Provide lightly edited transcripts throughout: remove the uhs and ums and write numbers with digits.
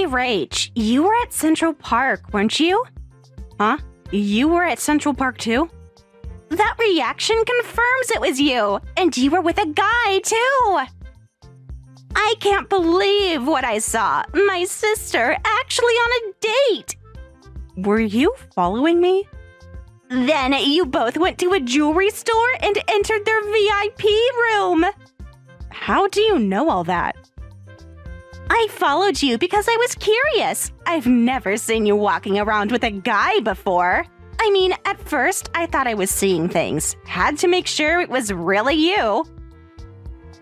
Hey, Rach, you were at Central Park, weren't you? Huh? You were at Central Park too? That reaction confirms it was you, and you were with a guy too! I can't believe what I saw. My sister actually on a date! Were you following me? Then you both went to a jewelry store and entered their VIP room! How do you know all that? I followed you because I was curious. I've never seen you walking around with a guy before. I mean, at first, I thought I was seeing things. Had to make sure it was really you.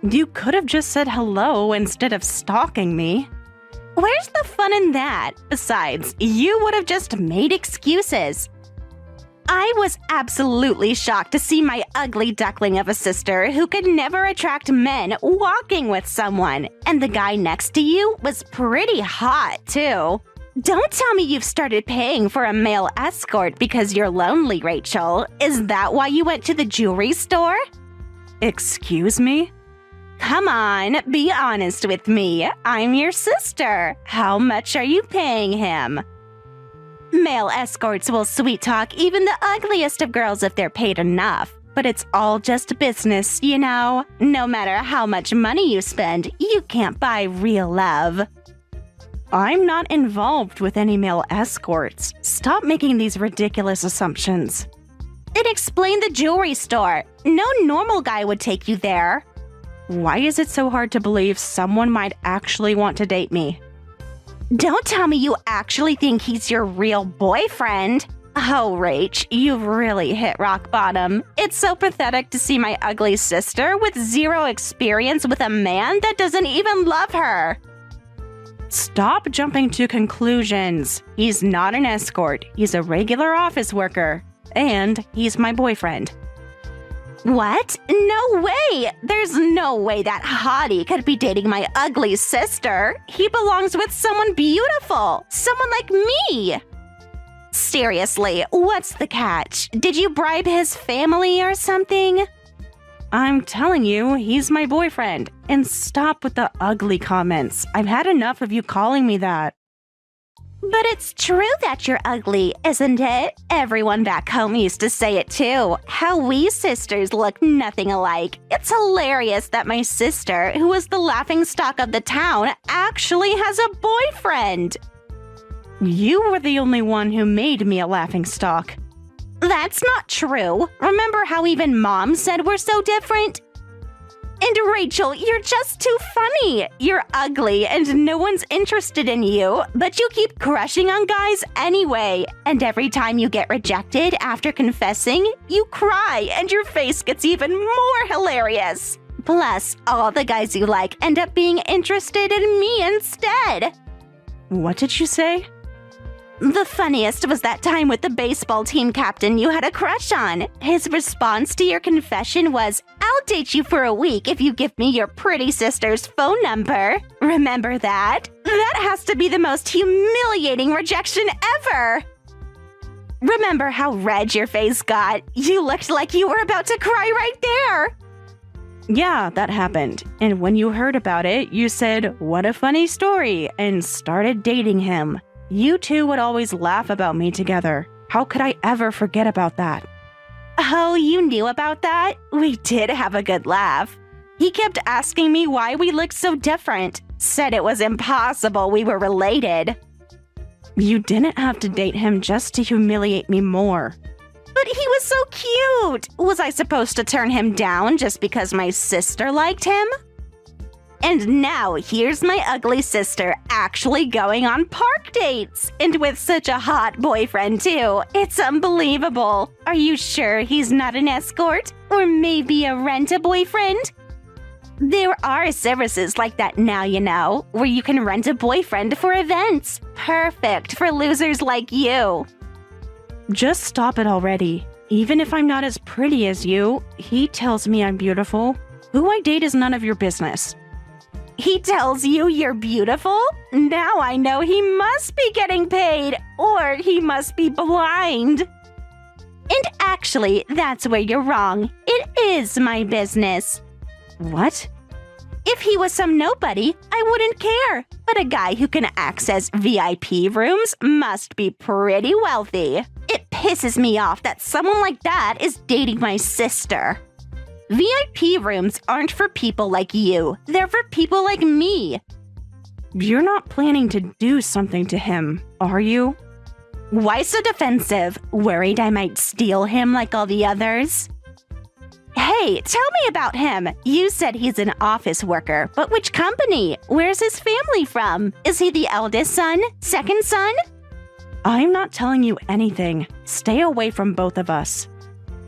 You could have just said hello instead of stalking me. Where's the fun in that? Besides, you would have just made excuses. I was absolutely shocked to see my ugly duckling of a sister who could never attract men walking with someone. And the guy next to you was pretty hot, too. Don't tell me you've started paying for a male escort because you're lonely, Rachel. Is that why you went to the jewelry store? Excuse me? Come on, be honest with me. I'm your sister. How much are you paying him? Male escorts will sweet-talk even the ugliest of girls if they're paid enough. But it's all just business, you know? No matter how much money you spend, you can't buy real love. I'm not involved with any male escorts. Stop making these ridiculous assumptions. Then explain the jewelry store. No normal guy would take you there. Why is it so hard to believe someone might actually want to date me? Don't tell me you actually think he's your real boyfriend. Oh, Rach, you've really hit rock bottom. It's so pathetic to see my ugly sister with zero experience with a man that doesn't even love her. Stop jumping to conclusions. He's not an escort. He's a regular office worker. And he's my boyfriend. What? No way! There's no way that hottie could be dating my ugly sister. He belongs with someone beautiful. Someone like me. Seriously, what's the catch? Did you bribe his family or something? I'm telling you, he's my boyfriend. And stop with the ugly comments. I've had enough of you calling me that. But it's true that you're ugly, isn't it? Everyone back home used to say it too. How we sisters look nothing alike. It's hilarious that my sister, who was the laughingstock of the town, actually has a boyfriend. You were the only one who made me a laughingstock. That's not true. Remember how even Mom said we're so different? And Rachel, you're just too funny. You're ugly and no one's interested in you, but you keep crushing on guys anyway. And every time you get rejected after confessing, you cry and your face gets even more hilarious. Plus, all the guys you like end up being interested in me instead. What did you say? The funniest was that time with the baseball team captain you had a crush on. His response to your confession was, "I'll date you for a week if you give me your pretty sister's phone number." Remember that? That has to be the most humiliating rejection ever. Remember how red your face got? You looked like you were about to cry right there. Yeah, that happened. And when you heard about it, you said, "What a funny story," and started dating him. You two would always laugh about me together. How could I ever forget about that? Oh, you knew about that? We did have a good laugh. He kept asking me why we looked so different. Said it was impossible we were related. You didn't have to date him just to humiliate me more. But he was so cute! Was I supposed to turn him down just because my sister liked him? And now, here's my ugly sister actually going on park dates! And with such a hot boyfriend, too. It's unbelievable. Are you sure he's not an escort? Or maybe a rent-a-boyfriend? There are services like that now, you know, where you can rent a boyfriend for events. Perfect for losers like you. Just stop it already. Even if I'm not as pretty as you, he tells me I'm beautiful. Who I date is none of your business. He tells you you're beautiful? Now I know he must be getting paid, or he must be blind. And actually, that's where you're wrong. It is my business. What? If he was some nobody, I wouldn't care. But a guy who can access VIP rooms must be pretty wealthy. It pisses me off that someone like that is dating my sister. VIP rooms aren't for people like you. They're for people like me. You're not planning to do something to him, are you? Why so defensive? Worried I might steal him like all the others? Hey, tell me about him. You said he's an office worker, but which company? Where's his family from? Is he the eldest son? Second son? I'm not telling you anything. Stay away from both of us.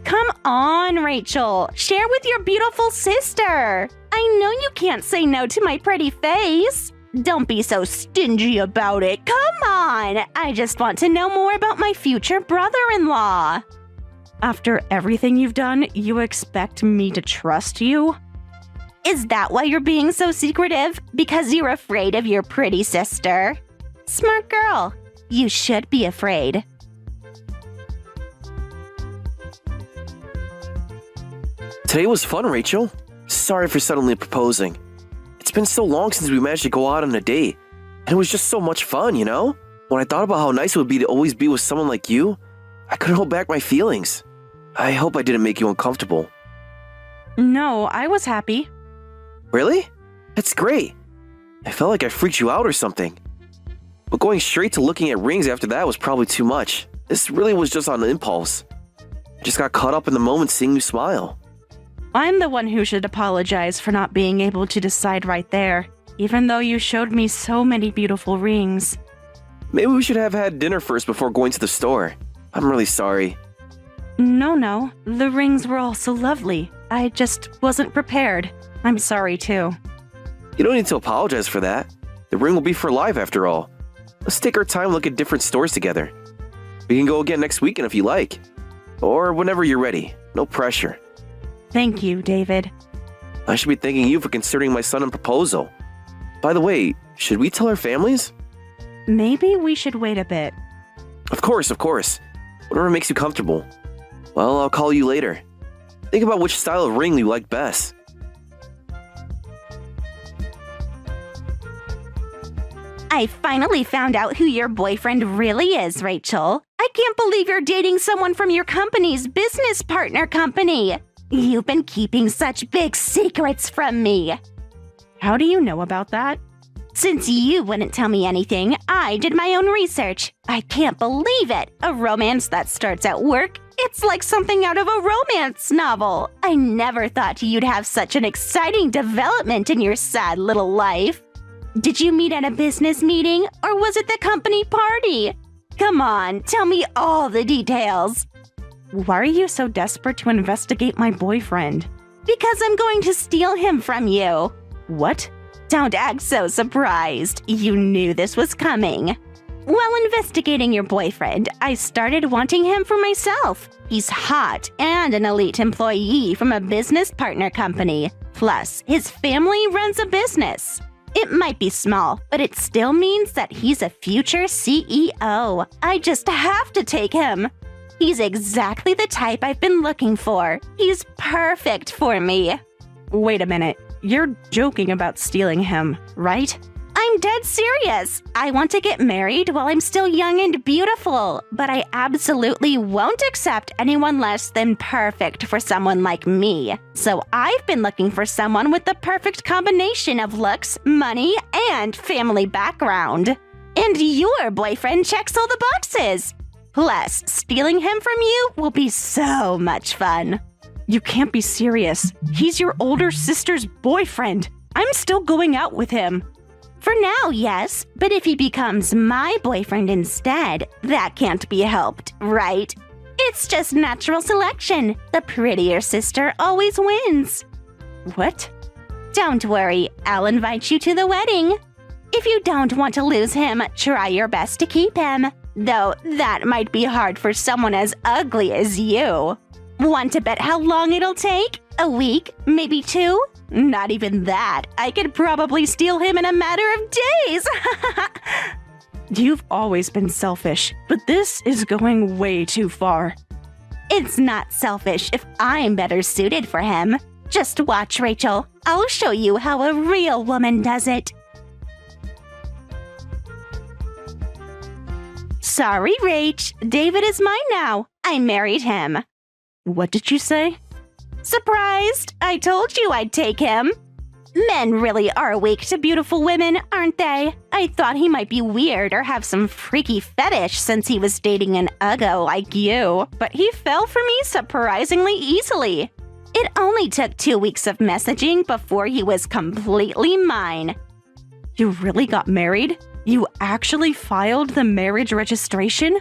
Come on, Rachel. Share with your beautiful sister. I know you can't say no to my pretty face. Don't be so stingy about it. Come on. I just want to know more about my future brother-in-law. After everything you've done, you expect me to trust you? Is that why you're being so secretive? Because you're afraid of your pretty sister? Smart girl. You should be afraid. Today was fun, Rachel. Sorry for suddenly proposing. It's been so long since we managed to go out on a date, and it was just so much fun, you know? When I thought about how nice it would be to always be with someone like you, I couldn't hold back my feelings. I hope I didn't make you uncomfortable. No, I was happy. Really? That's great. I felt like I freaked you out or something. But going straight to looking at rings after that was probably too much. This really was just on impulse. I just got caught up in the moment seeing you smile. I'm the one who should apologize for not being able to decide right there, even though you showed me so many beautiful rings. Maybe we should have had dinner first before going to the store. I'm really sorry. No. The rings were all so lovely. I just wasn't prepared. I'm sorry, too. You don't need to apologize for that. The ring will be for life after all. Let's take our time and look at different stores together. We can go again next weekend if you like. Or whenever you're ready. No pressure. Thank you, David. I should be thanking you for considering my sudden proposal. By the way, should we tell our families? Maybe we should wait a bit. Of course. Whatever makes you comfortable. Well, I'll call you later. Think about which style of ring you like best. I finally found out who your boyfriend really is, Rachel. I can't believe you're dating someone from your company's business partner company. You've been keeping such big secrets from me. How do you know about that? Since you wouldn't tell me anything, I did my own research. I can't believe it. A romance that starts at work? It's like something out of a romance novel. I never thought you'd have such an exciting development in your sad little life. Did you meet at a business meeting, or was it the company party? Come on, tell me all the details. Why are you so desperate to investigate my boyfriend? Because I'm going to steal him from you. What? Don't act so surprised. You knew this was coming. While investigating your boyfriend, I started wanting him for myself. He's hot and an elite employee from a business partner company. Plus, his family runs a business. It might be small, but it still means that he's a future CEO. I just have to take him. He's exactly the type I've been looking for. He's perfect for me. Wait a minute. You're joking about stealing him, right? I'm dead serious. I want to get married while I'm still young and beautiful, but I absolutely won't accept anyone less than perfect for someone like me. So I've been looking for someone with the perfect combination of looks, money, and family background. And your boyfriend checks all the boxes. Plus, stealing him from you will be so much fun. You can't be serious. He's your older sister's boyfriend. I'm still going out with him. For now, yes, but if he becomes my boyfriend instead, that can't be helped, right? It's just natural selection. The prettier sister always wins. What? Don't worry, I'll invite you to the wedding. If you don't want to lose him, try your best to keep him. Though that might be hard for someone as ugly as you. Want to bet how long it'll take? A week? Maybe 2? Not even that. I could probably steal him in a matter of days. You've always been selfish, but this is going way too far. It's not selfish if I'm better suited for him. Just watch, Rachel. I'll show you how a real woman does it. Sorry, Rach. David is mine now. I married him. What did you say? Surprised! I told you I'd take him. Men really are weak to beautiful women, aren't they? I thought he might be weird or have some freaky fetish since he was dating an uggo like you, but he fell for me surprisingly easily. It only took 2 weeks of messaging before he was completely mine. You really got married? You actually filed the marriage registration?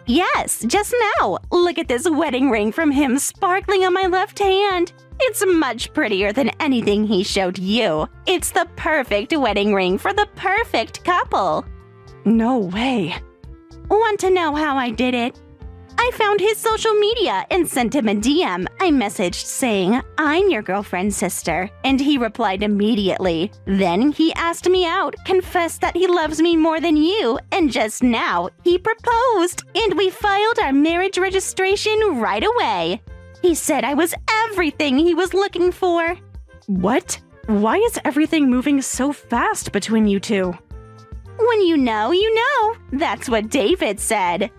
Yes, just now. Look at this wedding ring from him sparkling on my left hand. It's much prettier than anything he showed you. It's the perfect wedding ring for the perfect couple. No way. Want to know how I did it? I found his social media and sent him a DM. I messaged saying, "I'm your girlfriend's sister," and he replied immediately. Then he asked me out, confessed that he loves me more than you, and just now he proposed, and we filed our marriage registration right away. He said I was everything he was looking for. What? Why is everything moving so fast between you two? When you know, you know. That's what David said.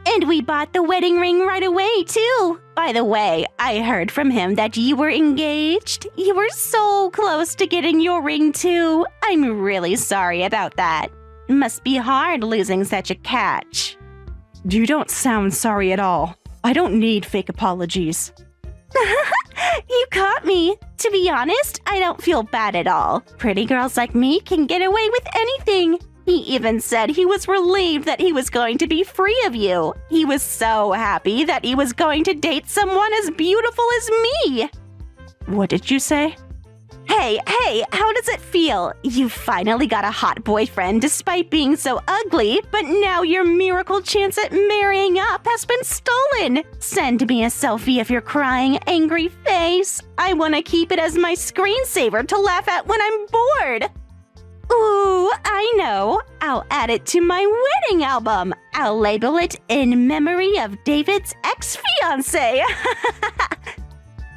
And we bought the wedding ring right away, too. By the way, I heard from him that you were engaged. You were so close to getting your ring, too. I'm really sorry about that. Must be hard losing such a catch. You don't sound sorry at all. I don't need fake apologies. You caught me. To be honest, I don't feel bad at all. Pretty girls like me can get away with anything. He even said he was relieved that he was going to be free of you. He was so happy that he was going to date someone as beautiful as me. What did you say? Hey, how does it feel? You finally got a hot boyfriend despite being so ugly, but now your miracle chance at marrying up has been stolen. Send me a selfie of your crying, angry face. I want to keep it as my screensaver to laugh at when I'm bored. Ooh, I know. I'll add it to my wedding album. I'll label it in memory of David's ex-fiancé.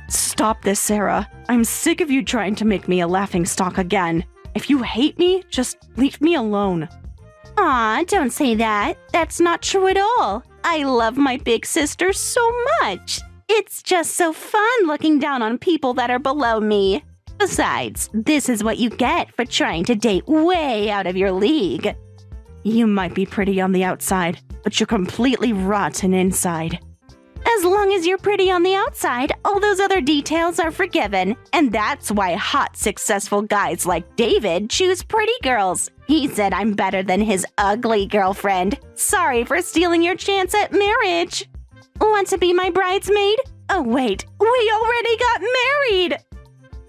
Stop this, Sarah. I'm sick of you trying to make me a laughingstock again. If you hate me, just leave me alone. Aw, don't say that. That's not true at all. I love my big sister so much. It's just so fun looking down on people that are below me. Besides, this is what you get for trying to date way out of your league. You might be pretty on the outside, but you're completely rotten inside. As long as you're pretty on the outside, all those other details are forgiven. And that's why hot, successful guys like David choose pretty girls. He said I'm better than his ugly girlfriend. Sorry for stealing your chance at marriage. Want to be my bridesmaid? Oh wait, we already got married!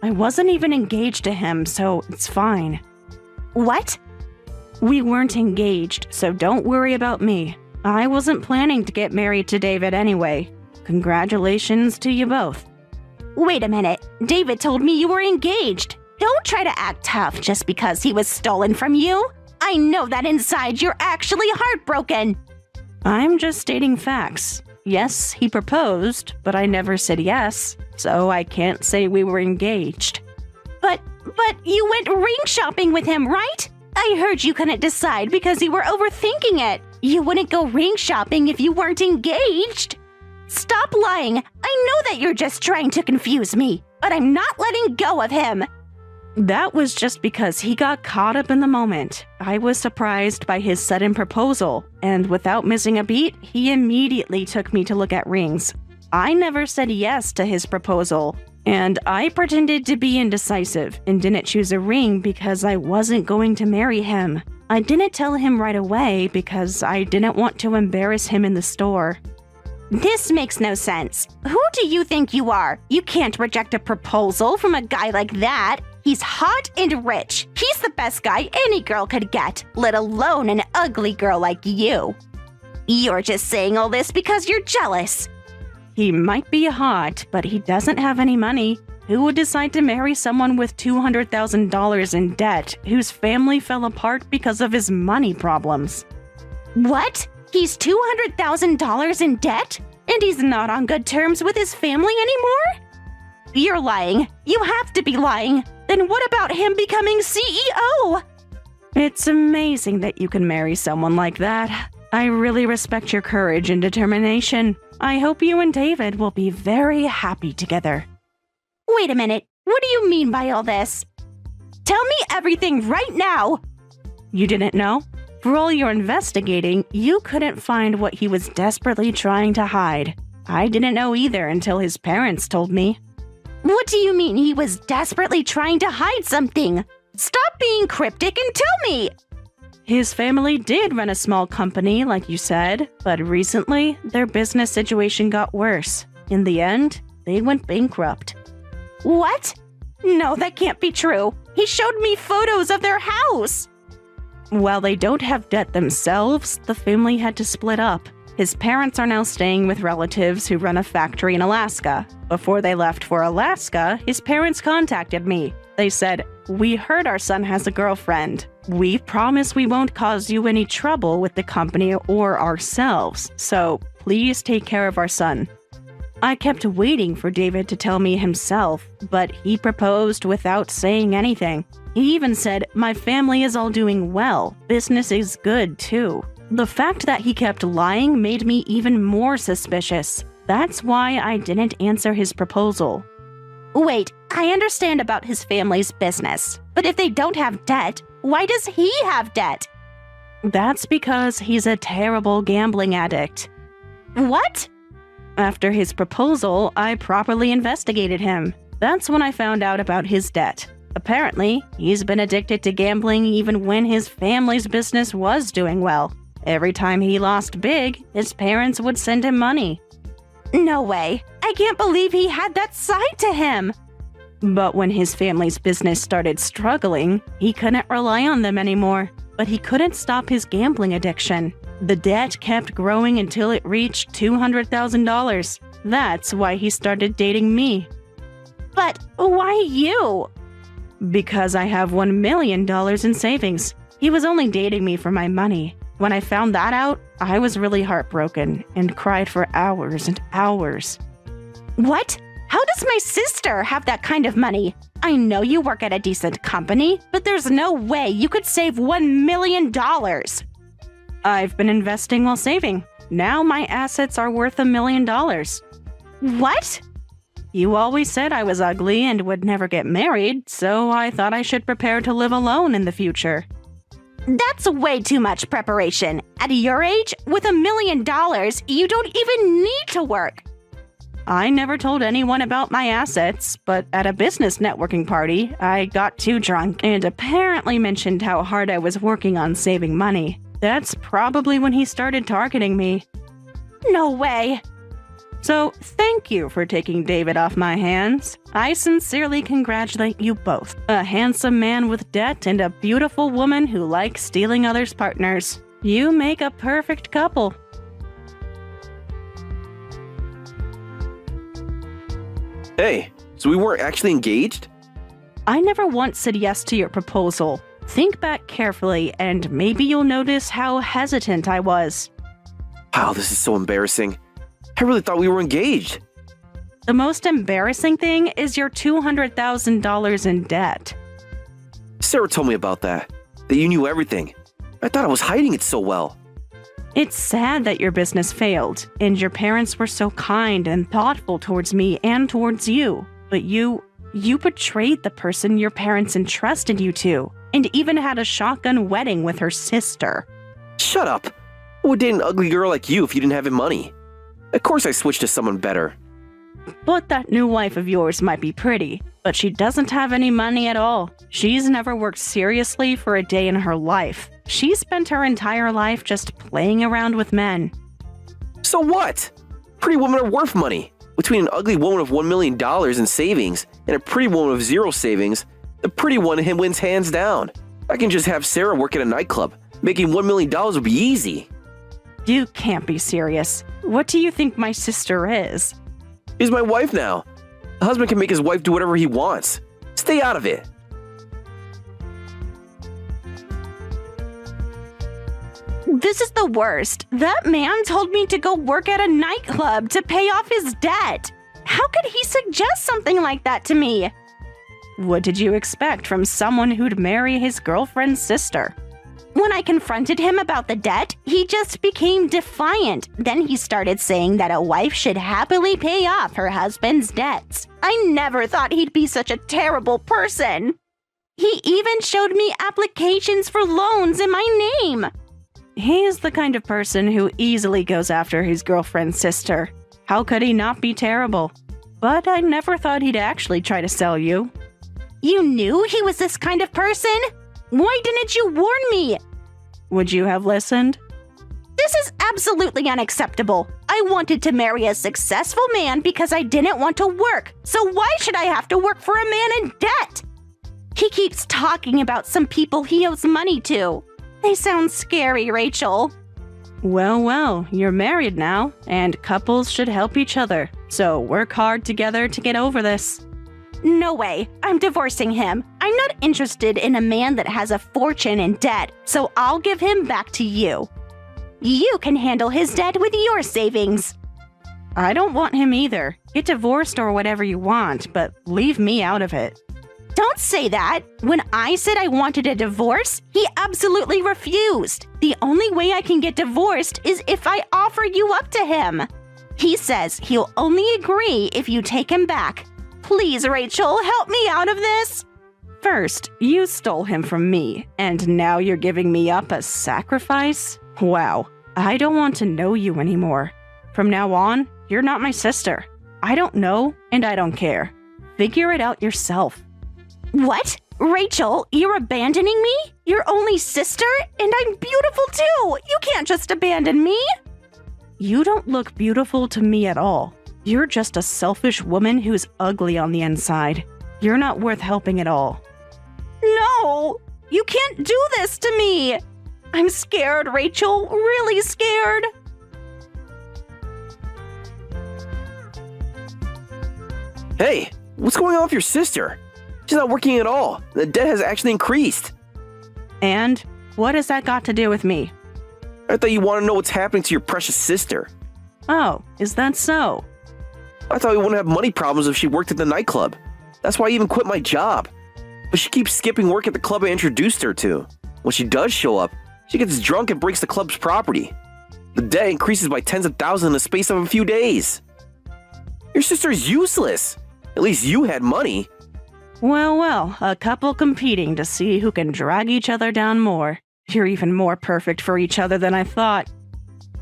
I wasn't even engaged to him, so it's fine. What? We weren't engaged, so don't worry about me. I wasn't planning to get married to David anyway. Congratulations to you both. Wait a minute. David told me you were engaged. Don't try to act tough just because he was stolen from you. I know that inside you're actually heartbroken. I'm just stating facts. Yes, he proposed, but I never said yes, so I can't say we were engaged. But you went ring shopping with him, right? I heard you couldn't decide because you were overthinking it. You wouldn't go ring shopping if you weren't engaged. Stop lying. I know that you're just trying to confuse me, but I'm not letting go of him. That was just because he got caught up in the moment. I was surprised by his sudden proposal, and without missing a beat, he immediately took me to look at rings. I never said yes to his proposal, and I pretended to be indecisive and didn't choose a ring because I wasn't going to marry him. I didn't tell him right away because I didn't want to embarrass him in the store. This makes no sense. Who do you think you are? You can't reject a proposal from a guy like that. He's hot and rich. He's the best guy any girl could get, let alone an ugly girl like you. You're just saying all this because you're jealous. He might be hot, but he doesn't have any money. Who would decide to marry someone with $200,000 in debt, whose family fell apart because of his money problems? What? He's $200,000 in debt? And he's not on good terms with his family anymore? You're lying. You have to be lying. Then what about him becoming CEO? It's amazing that you can marry someone like that. I really respect your courage and determination. I hope you and David will be very happy together. Wait a minute. What do you mean by all this? Tell me everything right now. You didn't know? For all your investigating, you couldn't find what he was desperately trying to hide. I didn't know either until his parents told me. What do you mean he was desperately trying to hide something? Stop being cryptic and tell me! His family did run a small company, like you said, but recently, their business situation got worse. In the end, they went bankrupt. What? No, that can't be true. He showed me photos of their house. While they don't have debt themselves, the family had to split up. His parents are now staying with relatives who run a factory in Alaska. Before they left for Alaska, his parents contacted me. They said, "We heard our son has a girlfriend. We promise we won't cause you any trouble with the company or ourselves, so please take care of our son." I kept waiting for David to tell me himself, but he proposed without saying anything. He even said, "My family is all doing well. Business is good, too." The fact that he kept lying made me even more suspicious. That's why I didn't answer his proposal. Wait, I understand about his family's business, but if they don't have debt, why does he have debt? That's because he's a terrible gambling addict. What? After his proposal, I properly investigated him. That's when I found out about his debt. Apparently, he's been addicted to gambling even when his family's business was doing well. Every time he lost big, his parents would send him money. No way. I can't believe he had that side to him. But when his family's business started struggling, he couldn't rely on them anymore. But he couldn't stop his gambling addiction. The debt kept growing until it reached $200,000. That's why he started dating me. But why you? Because I have $1 million in savings. He was only dating me for my money. When I found that out, I was really heartbroken and cried for hours and hours. What? How does my sister have that kind of money? I know you work at a decent company, but there's no way you could save $1 million. I've been investing while saving. Now my assets are worth $1 million. What? You always said I was ugly and would never get married, so I thought I should prepare to live alone in the future. That's way too much preparation. At your age, with $1 million, you don't even need to work. I never told anyone about my assets, but at a business networking party, I got too drunk and apparently mentioned how hard I was working on saving money. That's probably when he started targeting me. No way. So, thank you for taking David off my hands. I sincerely congratulate you both. A handsome man with debt and a beautiful woman who likes stealing others' partners. You make a perfect couple. Hey, so we weren't actually engaged? I never once said yes to your proposal. Think back carefully, and maybe you'll notice how hesitant I was. Wow, this is so embarrassing. I really thought we were engaged. The most embarrassing thing is your $200,000 in debt. Sarah told me about that you knew everything. I thought I was hiding it so well. It's sad that your business failed, and your parents were so kind and thoughtful towards me and towards you. But you betrayed the person your parents entrusted you to, and even had a shotgun wedding with her sister. Shut up. Who would date an ugly girl like you if you didn't have any money? Of course I switched to someone better. But that new wife of yours might be pretty, but she doesn't have any money at all. She's never worked seriously for a day in her life. She spent her entire life just playing around with men. So what? Pretty women are worth money. Between an ugly woman of $1 million in savings and a pretty woman of zero savings, the pretty one wins hands down. I can just have Sarah work at a nightclub. Making $1 million would be easy. You can't be serious. What do you think my sister is? She's my wife now. A husband can make his wife do whatever he wants. Stay out of it. This is the worst. That man told me to go work at a nightclub to pay off his debt. How could he suggest something like that to me? What did you expect from someone who'd marry his girlfriend's sister? When I confronted him about the debt, he just became defiant. Then he started saying that a wife should happily pay off her husband's debts. I never thought he'd be such a terrible person. He even showed me applications for loans in my name. He's the kind of person who easily goes after his girlfriend's sister. How could he not be terrible? But I never thought he'd actually try to sell you. You knew he was this kind of person? Why didn't you warn me? Would you have listened? This is absolutely unacceptable. I wanted to marry a successful man because I didn't want to work. So why should I have to work for a man in debt? He keeps talking about some people he owes money to. They sound scary, Rachel. Well, you're married now, and couples should help each other. So work hard together to get over this. No way. I'm divorcing him. I'm not interested in a man that has a fortune in debt, so I'll give him back to you. You can handle his debt with your savings. I don't want him either. Get divorced or whatever you want, but leave me out of it. Don't say that. When I said I wanted a divorce, he absolutely refused. The only way I can get divorced is if I offer you up to him. He says he'll only agree if you take him back. Please, Rachel, help me out of this. First, you stole him from me, and now you're giving me up as sacrifice? Wow, I don't want to know you anymore. From now on, you're not my sister. I don't know, and I don't care. Figure it out yourself. What? Rachel, you're abandoning me? Your only sister? And I'm beautiful too! You can't just abandon me! You don't look beautiful to me at all. You're just a selfish woman who's ugly on the inside. You're not worth helping at all. No! You can't do this to me! I'm scared, Rachel. Really scared. Hey, what's going on with your sister? She's not working at all. The debt has actually increased. And what has that got to do with me? I thought you wanted to know what's happening to your precious sister. Oh, is that so? I thought we wouldn't have money problems if she worked at the nightclub. That's why I even quit my job. But she keeps skipping work at the club I introduced her to. When she does show up, she gets drunk and breaks the club's property. The debt increases by tens of thousands in the space of a few days. Your sister is useless. At least you had money. Well, a couple competing to see who can drag each other down more. You're even more perfect for each other than I thought.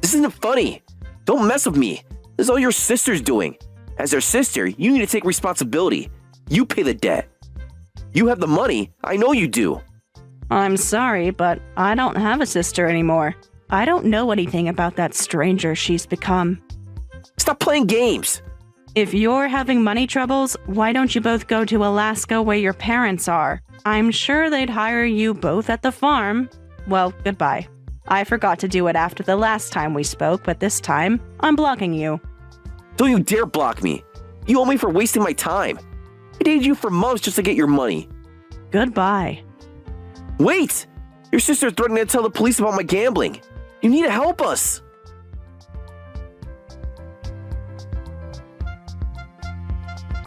This isn't funny. Don't mess with me. This is all your sister's doing. As their sister, you need to take responsibility. You pay the debt. You have the money. I know you do. I'm sorry, but I don't have a sister anymore. I don't know anything about that stranger she's become. Stop playing games. If you're having money troubles, why don't you both go to Alaska where your parents are? I'm sure they'd hire you both at the farm. Well, goodbye. I forgot to do it after the last time we spoke, but this time, I'm blocking you. Don't you dare block me. You owe me for wasting my time. I dated you for months just to get your money. Goodbye. Wait! Your sister threatened to tell the police about my gambling. You need to help us.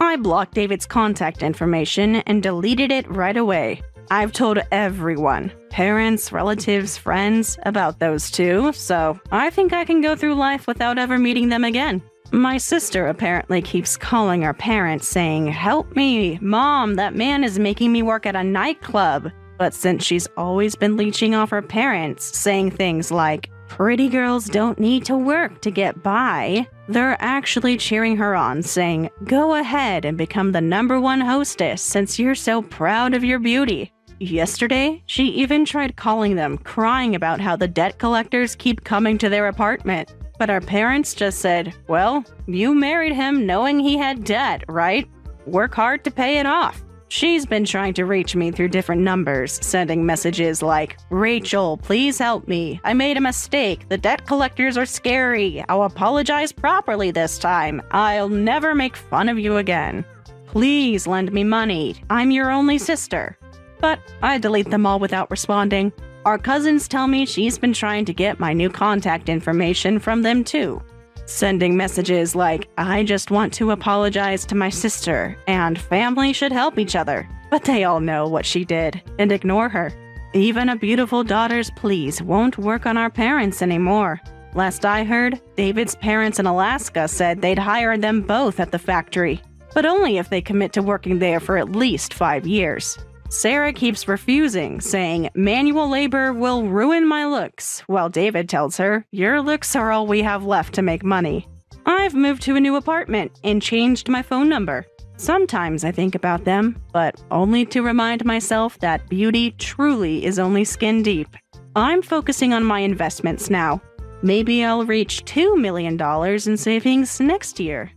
I blocked David's contact information and deleted it right away. I've told everyone, parents, relatives, friends, about those two, so I think I can go through life without ever meeting them again. My sister apparently keeps calling our parents saying, "Help me, Mom, that man is making me work at a nightclub." But since she's always been leeching off her parents, saying things like, "Pretty girls don't need to work to get by," they're actually cheering her on, saying, "Go ahead and become the #1 hostess since you're so proud of your beauty." Yesterday, she even tried calling them, crying about how the debt collectors keep coming to their apartment. But our parents just said, "Well, you married him knowing he had debt, right? Work hard to pay it off." She's been trying to reach me through different numbers, sending messages like, "Rachel, please help me. I made a mistake. The debt collectors are scary. I'll apologize properly this time. I'll never make fun of you again. Please lend me money. I'm your only sister." But I delete them all without responding. Our cousins tell me she's been trying to get my new contact information from them too. sending messages like, I just want to apologize to my sister, and family should help each other. But they all know what she did and ignore her. Even a beautiful daughter's pleas won't work on our parents anymore. Last I heard, David's parents in Alaska said they'd hire them both at the factory, but only if they commit to working there for at least 5 years. Sarah keeps refusing, saying manual labor will ruin my looks, while David tells her, your looks are all we have left to make money. I've moved to a new apartment and changed my phone number. Sometimes I think about them, but only to remind myself that beauty truly is only skin deep. I'm focusing on my investments now. Maybe I'll reach $2 million in savings next year.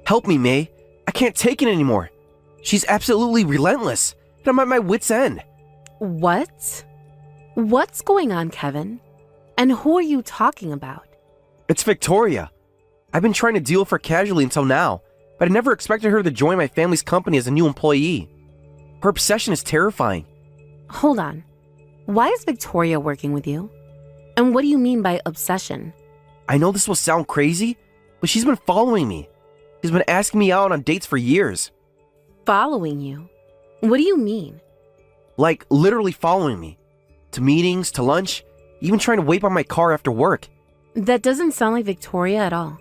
Help me, May. I can't take it anymore. She's absolutely relentless, and I'm at my wit's end. What? What's going on, Kevin? And who are you talking about? It's Victoria. I've been trying to deal with her casually until now, but I never expected her to join my family's company as a new employee. Her obsession is terrifying. Hold on. Why is Victoria working with you? And what do you mean by obsession? I know this will sound crazy, but she's been following me. She's been asking me out on dates for years. Following you? What do you mean? Like, literally following me. To meetings, to lunch, even trying to wait by my car after work. That doesn't sound like Victoria at all.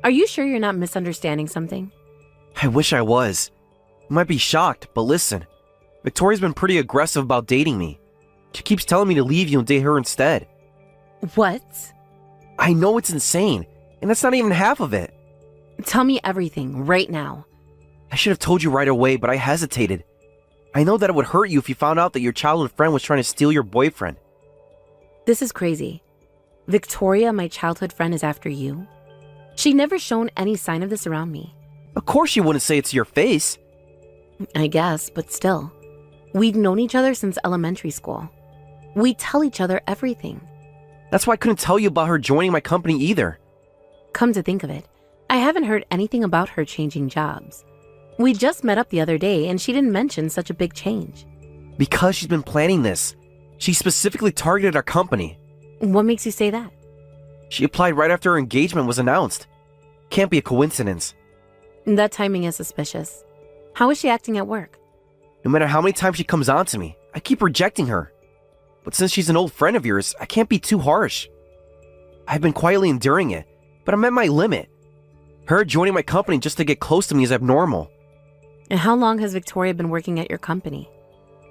Are you sure you're not misunderstanding something? I wish I was. You might be shocked, but listen. Victoria's been pretty aggressive about dating me. She keeps telling me to leave you and date her instead. What? I know it's insane, and that's not even half of it. Tell me everything right now. I should have told you right away, but I hesitated. I know that it would hurt you if you found out that your childhood friend was trying to steal your boyfriend. This is crazy. Victoria, my childhood friend, is after you? She never shown any sign of this around me. Of course you wouldn't say it to your face. I guess, but still. We've known each other since elementary school. We tell each other everything. That's why I couldn't tell you about her joining my company either. Come to think of it, I haven't heard anything about her changing jobs. We just met up the other day and she didn't mention such a big change. Because she's been planning this. She specifically targeted our company. What makes you say that? She applied right after her engagement was announced. Can't be a coincidence. That timing is suspicious. How is she acting at work? No matter how many times she comes on to me, I keep rejecting her. But since she's an old friend of yours, I can't be too harsh. I've been quietly enduring it, but I'm at my limit. Her joining my company just to get close to me is abnormal. And how long has Victoria been working at your company?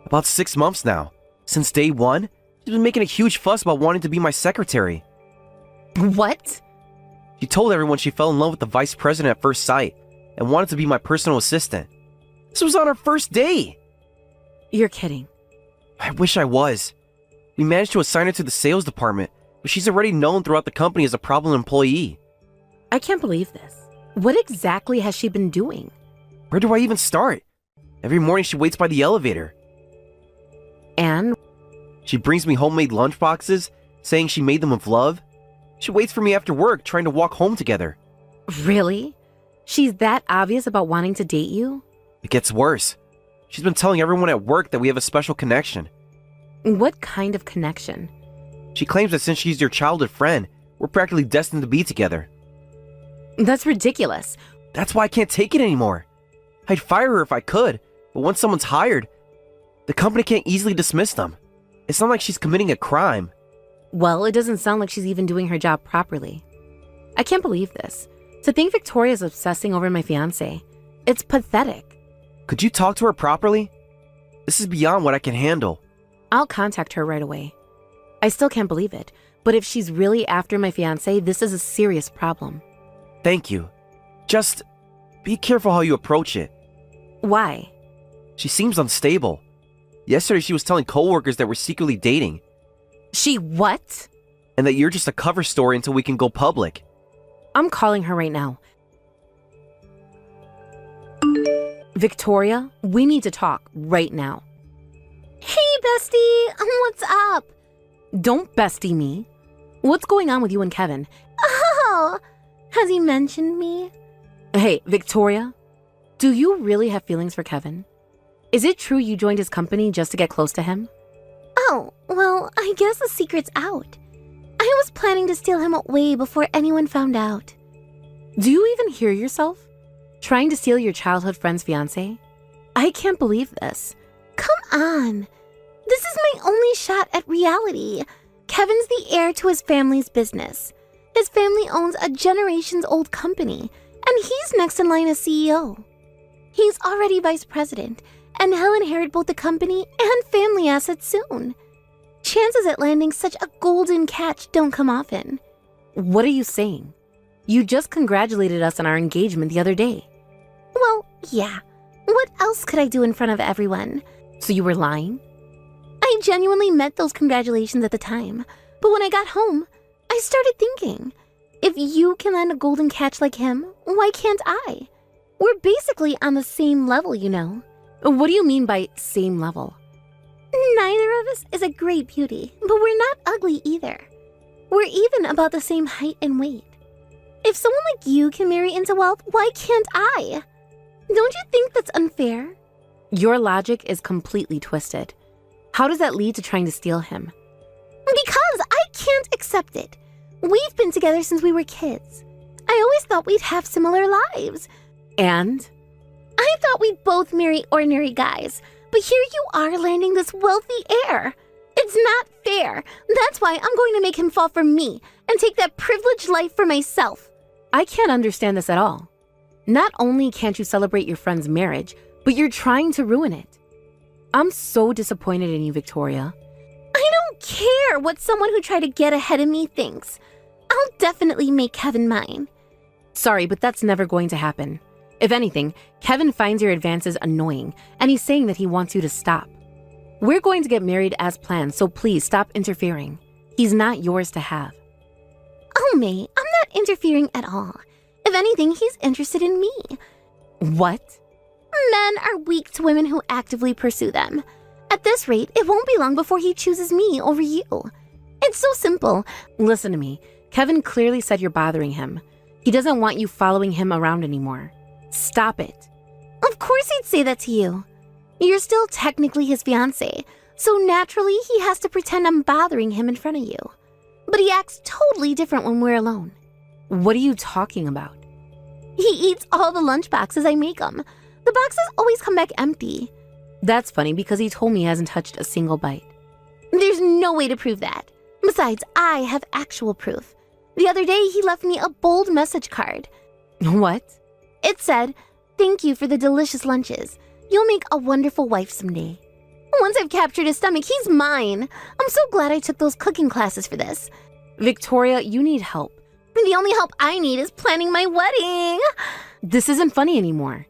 About 6 months now. Since day one, she's been making a huge fuss about wanting to be my secretary. What? She told everyone she fell in love with the vice president at first sight and wanted to be my personal assistant. This was on our first day. You're kidding. I wish I was. We managed to assign her to the sales department, but she's already known throughout the company as a problem employee. I can't believe this. What exactly has she been doing? Where do I even start? Every morning she waits by the elevator. And? She brings me homemade lunchboxes, saying she made them with love. She waits for me after work, trying to walk home together. Really? She's that obvious about wanting to date you? It gets worse. She's been telling everyone at work that we have a special connection. What kind of connection? She claims that since she's your childhood friend, we're practically destined to be together. That's ridiculous. That's why I can't take it anymore. I'd fire her if I could, but once someone's hired, the company can't easily dismiss them. It's not like she's committing a crime. Well, it doesn't sound like she's even doing her job properly. I can't believe this. To think Victoria's obsessing over my fiancé. It's pathetic. Could you talk to her properly? This is beyond what I can handle. I'll contact her right away. I still can't believe it, but if she's really after my fiancé, this is a serious problem. Thank you. Just be careful how you approach it. Why? She seems unstable. Yesterday she was telling coworkers that we're secretly dating. She what? And that you're just a cover story until we can go public. I'm calling her right now. Victoria, we need to talk right now. Hey, bestie. What's up? Don't bestie me. What's going on with you and Kevin? Oh, has he mentioned me? Hey, Victoria, do you really have feelings for Kevin? Is it true you joined his company just to get close to him? Oh, well, I guess the secret's out. I I was planning to steal him away before anyone found out. Do you even hear yourself? Trying to steal your childhood friend's fiancé? I can't believe this. Come on. This is my only shot at reality. Kevin's the heir to his family's business. His family owns a generations-old company, and he's next in line as CEO. He's already vice president, and he'll inherit both the company and family assets soon. Chances at landing such a golden catch don't come often. What are you saying? You just congratulated us on our engagement the other day. Well, yeah. What else could I do in front of everyone? So you were lying? I genuinely meant those congratulations at the time, but when I got home, I started thinking, if you can land a golden catch like him, why can't I? We're basically on the same level, you know. What do you mean by same level? Neither of us is a great beauty, but we're not ugly either. We're even about the same height and weight. If someone like you can marry into wealth, why can't I? Don't you think that's unfair? Your logic is completely twisted. How does that lead to trying to steal him? Because I can't accept it. We've been together since we were kids. I always thought we'd have similar lives. And? I thought we'd both marry ordinary guys, but here you are landing this wealthy heir. It's not fair. That's why I'm going to make him fall for me and take that privileged life for myself. I can't understand this at all. Not only can't you celebrate your friend's marriage, but you're trying to ruin it. I'm so disappointed in you, Victoria. I don't care what someone who tried to get ahead of me thinks. I'll definitely make Kevin mine. Sorry, but that's never going to happen. If anything, Kevin finds your advances annoying, and he's saying that he wants you to stop. We're going to get married as planned, so please stop interfering. He's not yours to have. Oh, May, I'm not interfering at all. If anything, he's interested in me. What? Men are weak to women who actively pursue them. At this rate, it won't be long before he chooses me over you. It's so simple. Listen to me. Kevin clearly said you're bothering him. He doesn't want you following him around anymore. Stop it. Of course he'd say that to you. You're still technically his fiancé, so naturally he has to pretend I'm bothering him in front of you. But he acts totally different when we're alone. What are you talking about? He eats all the lunch boxes I make him. The boxes always come back empty. That's funny because he told me he hasn't touched a single bite. There's no way to prove that. Besides, I have actual proof. The other day, he left me a bold message card. What? It said, "Thank you for the delicious lunches. You'll make a wonderful wife someday." Once I've captured his stomach, he's mine. I'm so glad I took those cooking classes for this. Victoria, you need help. The only help I need is planning my wedding. This isn't funny anymore.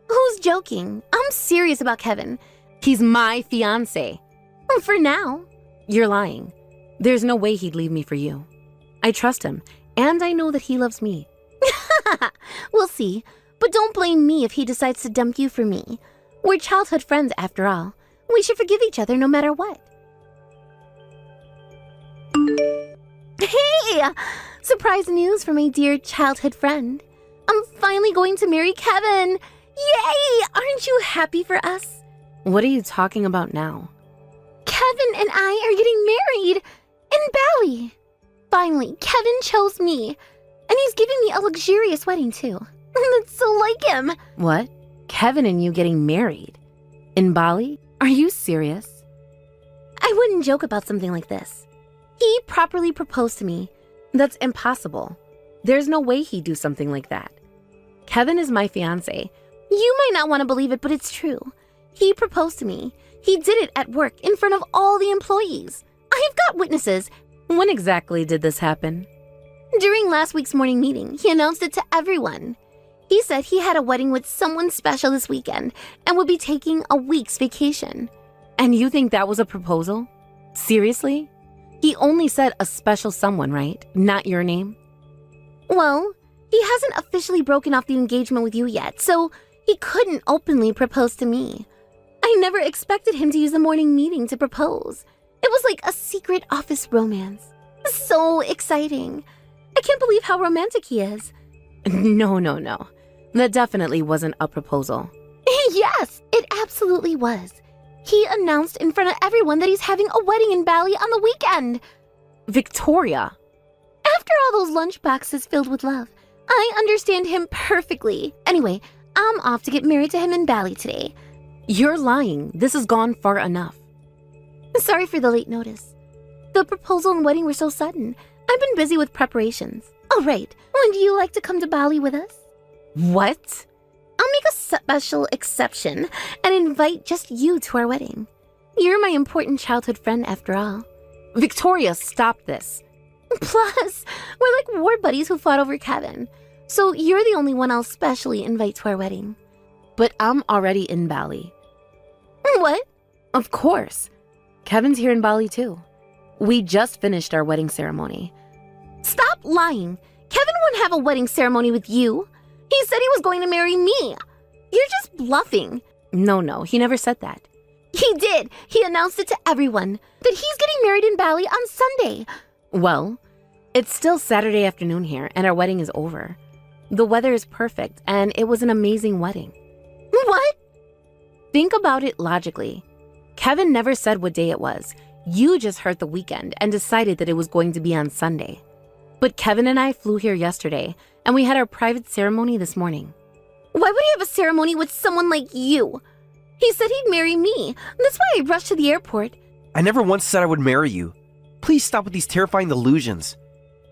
Who's joking? I'm serious about Kevin. He's my fiancé. For now. You're lying. There's no way he'd leave me for you. I trust him, and I know that he loves me. We'll see. But don't blame me if he decides to dump you for me. We're childhood friends after all. We should forgive each other no matter what. Hey! Surprise news from my dear childhood friend. I'm finally going to marry Kevin. Yay! Aren't you happy for us? What are you talking about now? Kevin and I are getting married in Bali. Finally, Kevin chose me. And he's giving me a luxurious wedding too. That's so like him. What? Kevin and you getting married? In Bali? Are you serious? I wouldn't joke about something like this. He properly proposed to me. That's impossible. There's no way he'd do something like that. Kevin is my fiancé. You might not want to believe it, but it's true. He proposed to me. He did it at work in front of all the employees. I've got witnesses. When exactly did this happen? During last week's morning meeting, he announced it to everyone. He said he had a wedding with someone special this weekend and would be taking a week's vacation. And you think that was a proposal? Seriously? He only said a special someone, right? Not your name? Well, he hasn't officially broken off the engagement with you yet, so he couldn't openly propose to me. I never expected him to use the morning meeting to propose. It was like a secret office romance. So exciting. I can't believe how romantic he is. No. That definitely wasn't a proposal. Yes, it absolutely was. He announced in front of everyone that he's having a wedding in Bali on the weekend. Victoria, After all those lunch boxes filled with love, I understand him perfectly. Anyway, I'm off to get married to him in Bali today. You're lying. This has gone far enough. Sorry for the late notice. The proposal and wedding were so sudden. I've been busy with preparations. Oh, right. When do you like to come to Bali with us? What? I'll make a special exception and invite just you to our wedding. You're my important childhood friend after all. Victoria, stop this. Plus, we're like war buddies who fought over Kevin. So you're the only one I'll specially invite to our wedding. But I'm already in Bali. What? Of course. Kevin's here in Bali too. We just finished our wedding ceremony. Stop lying. Kevin wouldn't have a wedding ceremony with you. He said he was going to marry me. You're just bluffing. No, he never said that. He did. He announced it to everyone that he's getting married in Bali on Sunday. Well, it's still Saturday afternoon here and our wedding is over. The weather is perfect and it was an amazing wedding. What? Think about it logically. Kevin never said what day it was. You just heard the weekend and decided that it was going to be on Sunday. But Kevin and I flew here yesterday and we had our private ceremony this morning. Why would he have a ceremony with someone like you? He said he'd marry me. That's why I rushed to the airport. I never once said I would marry you. Please stop with these terrifying delusions.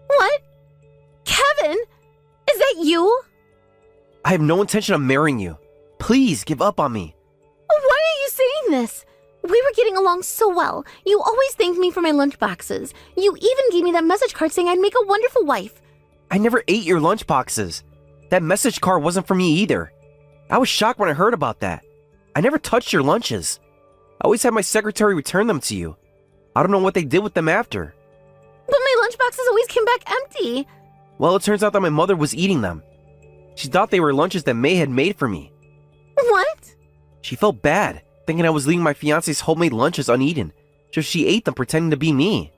What? Kevin? Is that you? I have no intention of marrying you. Please give up on me. Why are you saying this? We were getting along so well. You always thanked me for my lunch boxes. You even gave me that message card saying I'd make a wonderful wife. I never ate your lunch boxes. That message card wasn't for me either. I was shocked when I heard about that. I never touched your lunches. I always had my secretary return them to you. I don't know what they did with them after. But my lunch boxes always came back empty. Well, it turns out that my mother was eating them. She thought they were lunches that May had made for me. What? She felt bad, thinking I was leaving my fiance's homemade lunches uneaten, so she ate them pretending to be me.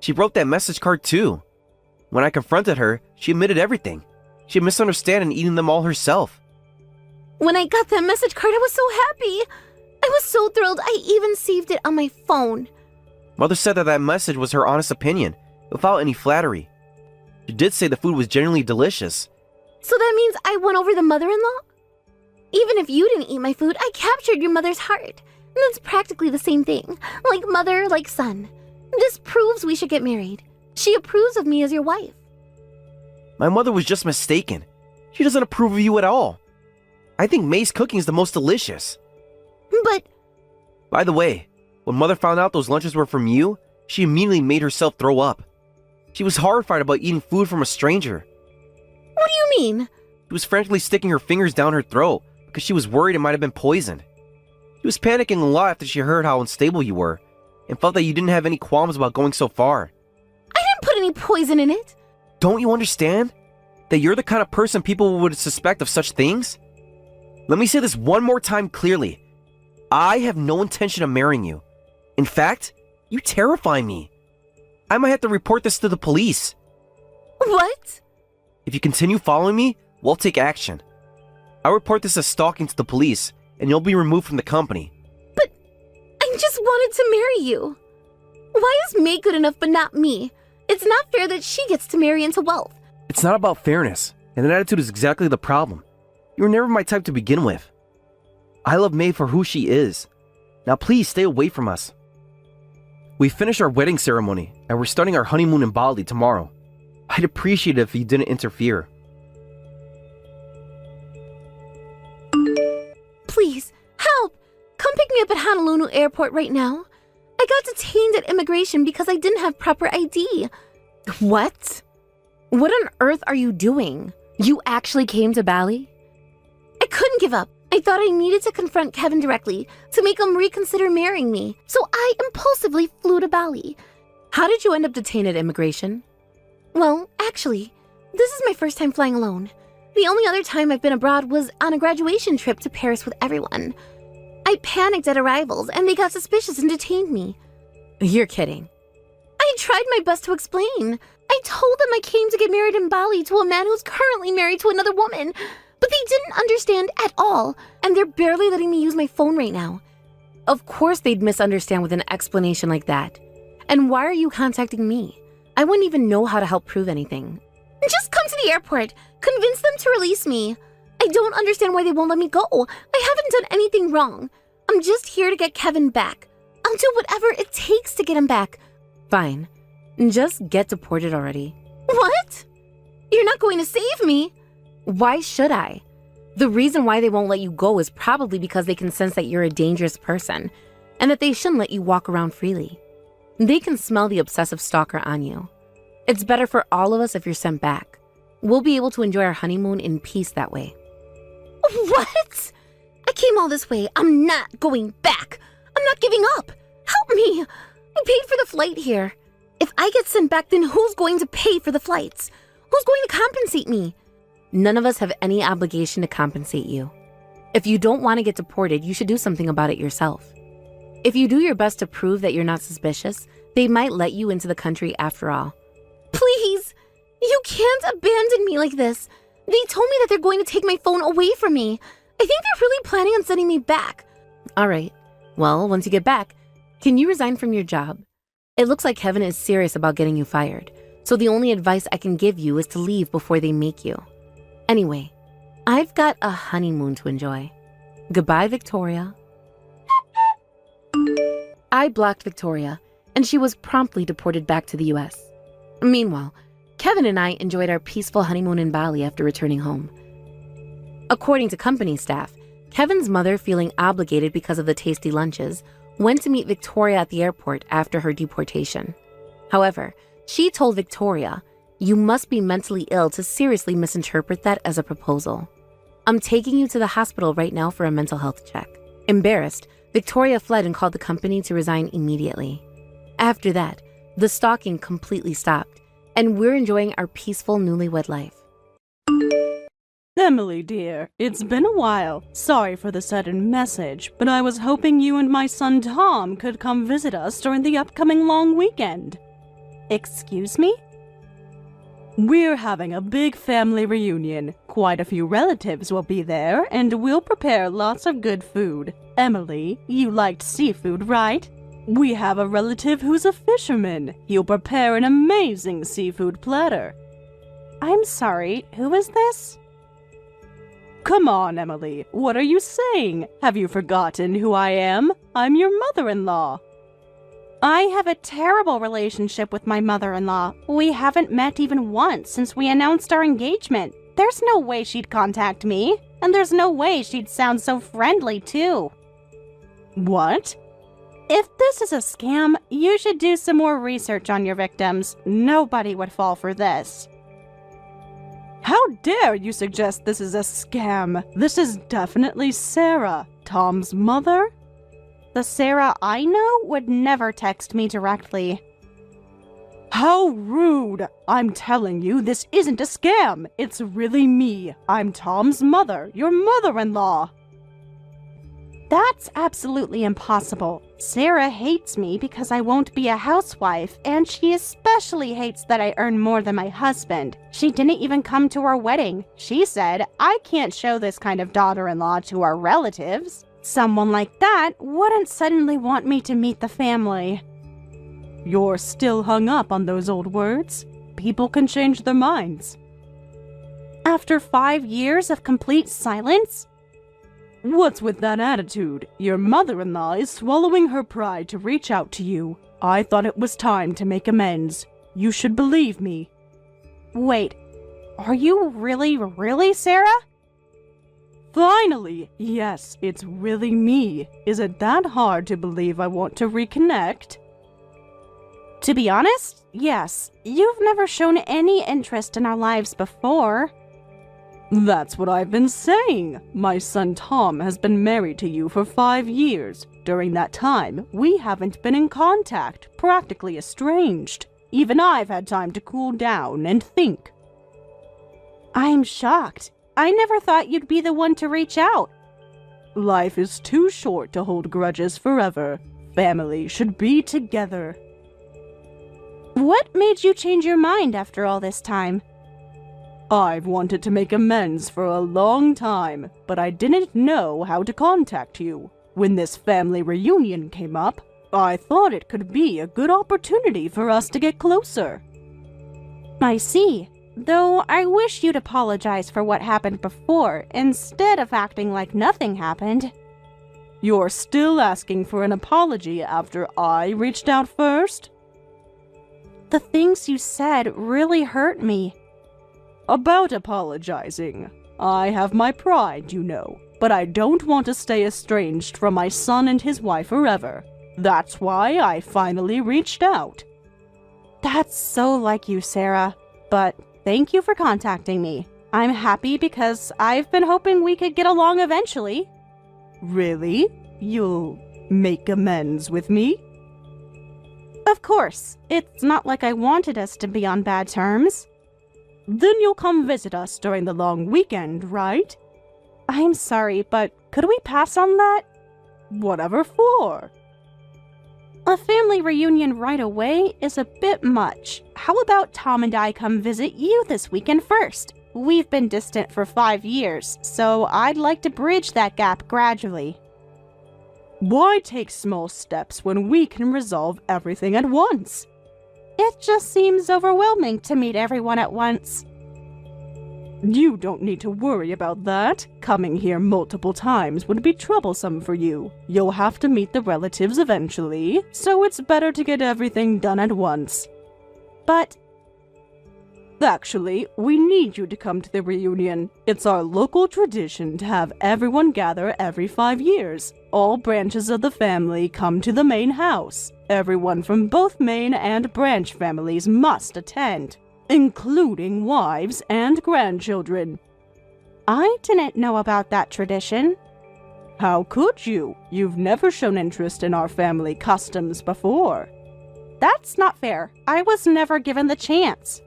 She wrote that message card too. When I confronted her, she admitted everything. She had misunderstood and eaten them all herself. When I got that message card, I was so happy. I was so thrilled I even saved it on my phone. Mother said that that message was her honest opinion, without any flattery. She did say the food was genuinely delicious. So that means I won over the mother-in-law? Even if you didn't eat my food, I captured your mother's heart. And that's practically the same thing. Like mother, like son. This proves we should get married. She approves of me as your wife. My mother was just mistaken. She doesn't approve of you at all. I think May's cooking is the most delicious. But... By the way, when Mother found out those lunches were from you, she immediately made herself throw up. She was horrified about eating food from a stranger. What do you mean? She was frantically sticking her fingers down her throat because she was worried it might have been poisoned. She was panicking a lot after she heard how unstable you were and felt that you didn't have any qualms about going so far. I didn't put any poison in it. Don't you understand? That you're the kind of person people would suspect of such things? Let me say this one more time clearly. I have no intention of marrying you. In fact, you terrify me. I might have to report this to the police. What? If you continue following me, we'll take action. I'll report this as stalking to the police, and you'll be removed from the company. But I just wanted to marry you. Why is May good enough but not me? It's not fair that she gets to marry into wealth. It's not about fairness, and that attitude is exactly the problem. You were never my type to begin with. I love May for who she is. Now please stay away from us. We finished our wedding ceremony, and we're starting our honeymoon in Bali tomorrow. I'd appreciate it if you didn't interfere. Please, help! Come pick me up at Honolulu Airport right now. I got detained at immigration because I didn't have proper ID. What? What on earth are you doing? You actually came to Bali? I couldn't give up. I thought I needed to confront Kevin directly to make him reconsider marrying me, so I impulsively flew to Bali. How did you end up detained at immigration? Well, actually, this is my first time flying alone. The only other time I've been abroad was on a graduation trip to Paris with everyone. I panicked at arrivals and they got suspicious and detained me. You're kidding. I tried my best to explain. I told them I came to get married in Bali to a man who's currently married to another woman, but they didn't understand at all, and they're barely letting me use my phone right now. Of course they'd misunderstand with an explanation like that. And why are you contacting me? I wouldn't even know how to help prove anything. Just come to the airport. Convince them to release me. I don't understand why they won't let me go. I haven't done anything wrong. I'm just here to get Kevin back. I'll do whatever it takes to get him back. Fine. Just get deported already. What? You're not going to save me. Why should I? The reason why they won't let you go is probably because they can sense that you're a dangerous person and that they shouldn't let you walk around freely. They can smell the obsessive stalker on you. It's better for all of us if you're sent back. We'll be able to enjoy our honeymoon in peace that way. What? I came all this way. I'm not going back. I'm not giving up. Help me. I paid for the flight here. If I get sent back, then who's going to pay for the flights? Who's going to compensate me? None of us have any obligation to compensate you. If you don't want to get deported, you should do something about it yourself. If you do your best to prove that you're not suspicious, they might let you into the country after all. Please, you can't abandon me like this. They told me that they're going to take my phone away from me. I think they're really planning on sending me back. All right. Well, once you get back, can you resign from your job? It looks like Kevin is serious about getting you fired, so the only advice I can give you is to leave before they make you. Anyway, I've got a honeymoon to enjoy. Goodbye, Victoria. I blocked Victoria, and she was promptly deported back to the US. Meanwhile, Kevin and I enjoyed our peaceful honeymoon in Bali after returning home. According to company staff, Kevin's mother, feeling obligated because of the tasty lunches, went to meet Victoria at the airport after her deportation. However, she told Victoria, "You must be mentally ill to seriously misinterpret that as a proposal. I'm taking you to the hospital right now for a mental health check." Embarrassed, Victoria fled and called the company to resign immediately. After that, the stalking completely stopped, and we're enjoying our peaceful newlywed life. Emily, dear, it's been a while. Sorry for the sudden message, but I was hoping you and my son Tom could come visit us during the upcoming long weekend. Excuse me? We're having a big family reunion. Quite a few relatives will be there, and we'll prepare lots of good food. Emily, you liked seafood, right? We have a relative who's a fisherman. He'll prepare an amazing seafood platter. I'm sorry, who is this? Come on, Emily, what are you saying? Have you forgotten who I am? I'm your mother-in-law. I have a terrible relationship with my mother-in-law. We haven't met even once since we announced our engagement. There's no way she'd contact me, and there's no way she'd sound so friendly, too. What? If this is a scam, you should do some more research on your victims. Nobody would fall for this. How dare you suggest this is a scam? This is definitely Sarah, Tom's mother. The Sarah I know would never text me directly. How rude! I'm telling you, this isn't a scam. It's really me. I'm Tom's mother, your mother-in-law. That's absolutely impossible. Sarah hates me because I won't be a housewife, and she especially hates that I earn more than my husband. She didn't even come to our wedding. She said, I can't show this kind of daughter-in-law to our relatives. Someone like that wouldn't suddenly want me to meet the family. You're still hung up on those old words? People can change their minds. After 5 years of complete silence? What's with that attitude? Your mother-in-law is swallowing her pride to reach out to you. I thought it was time to make amends. You should believe me. Wait, are you really Sarah? Finally! Yes, it's really me. Is it that hard to believe I want to reconnect? To be honest, yes. You've never shown any interest in our lives before. That's what I've been saying. My son Tom has been married to you for 5 years. During that time, we haven't been in contact, practically estranged. Even I've had time to cool down and think. I'm shocked. I never thought you'd be the one to reach out. Life is too short to hold grudges forever. Family should be together. What made you change your mind after all this time? I've wanted to make amends for a long time, but I didn't know how to contact you. When this family reunion came up, I thought it could be a good opportunity for us to get closer. I see. Though I wish you'd apologize for what happened before, instead of acting like nothing happened. You're still asking for an apology after I reached out first? The things you said really hurt me. About apologizing. I have my pride, you know, but I don't want to stay estranged from my son and his wife forever. That's why I finally reached out. That's so like you, Sarah, but thank you for contacting me. I'm happy because I've been hoping we could get along eventually. Really? You'll make amends with me? Of course. It's not like I wanted us to be on bad terms. Then you'll come visit us during the long weekend, right? I'm sorry, but could we pass on that? Whatever for? A family reunion right away is a bit much. How about Tom and I come visit you this weekend first? We've been distant for 5 years, so I'd like to bridge that gap gradually. Why take small steps when we can resolve everything at once? It just seems overwhelming to meet everyone at once. You don't need to worry about that. Coming here multiple times would be troublesome for you. You'll have to meet the relatives eventually, so it's better to get everything done at once. But actually, we need you to come to the reunion. It's our local tradition to have everyone gather every 5 years. All branches of the family come to the main house. Everyone from both main and branch families must attend, including wives and grandchildren. I didn't know about that tradition. How could you? You've never shown interest in our family customs before. That's not fair. I was never given the chance.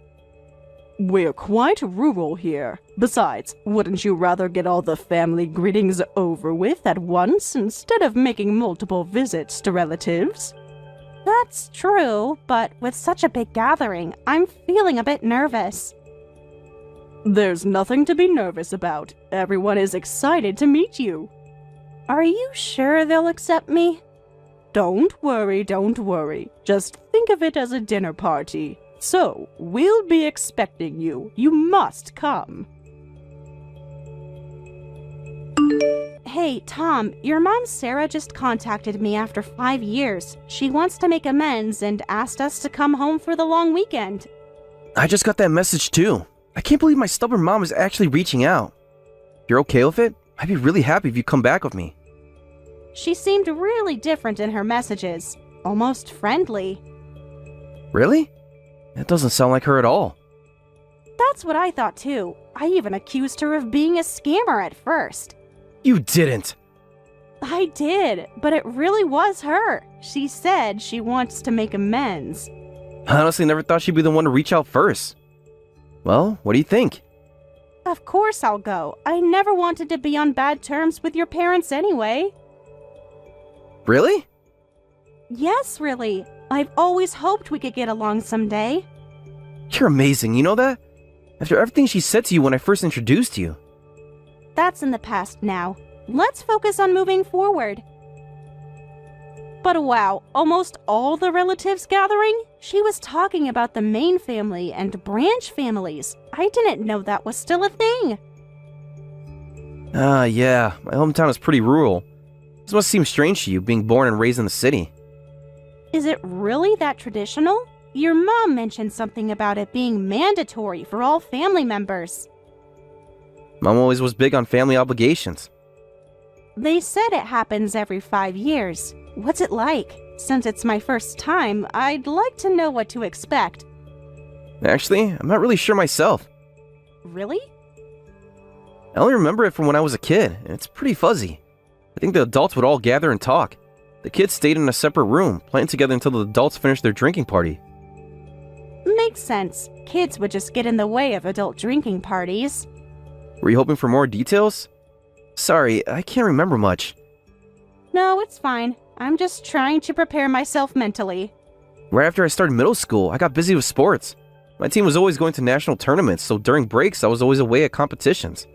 We're quite rural here. Besides, wouldn't you rather get all the family greetings over with at once instead of making multiple visits to relatives? That's true, but with such a big gathering, I'm feeling a bit nervous. There's nothing to be nervous about. Everyone is excited to meet you. Are you sure they'll accept me? Don't worry. Just think of it as a dinner party. So, we'll be expecting you. You must come. Hey, Tom, your mom Sarah just contacted me after 5 years. She wants to make amends and asked us to come home for the long weekend. I just got that message too. I can't believe my stubborn mom is actually reaching out. If you're okay with it, I'd be really happy if you come back with me. She seemed really different in her messages. Almost friendly. Really? That doesn't sound like her at all. That's what I thought too. I even accused her of being a scammer at first. You didn't! I did, but it really was her. She said she wants to make amends. I honestly never thought she'd be the one to reach out first. Well, what do you think? Of course I'll go. I never wanted to be on bad terms with your parents anyway. Really? Yes, really. I've always hoped we could get along someday. You're amazing, you know that? After everything she said to you when I first introduced you. That's in the past now. Let's focus on moving forward. But wow, almost all the relatives gathering? She was talking about the main family and branch families. I didn't know that was still a thing. Yeah, my hometown is pretty rural. This must seem strange to you, being born and raised in the city. Is it really that traditional? Your mom mentioned something about it being mandatory for all family members. Mom always was big on family obligations. They said it happens every 5 years. What's it like? Since it's my first time, I'd like to know what to expect. Actually, I'm not really sure myself. Really? I only remember it from when I was a kid, and it's pretty fuzzy. I think the adults would all gather and talk. The kids stayed in a separate room, playing together until the adults finished their drinking party. Makes sense. Kids would just get in the way of adult drinking parties. Were you hoping for more details? Sorry, I can't remember much. No, it's fine. I'm just trying to prepare myself mentally. Right after I started middle school, I got busy with sports. My team was always going to national tournaments, so during breaks, I was always away at competitions.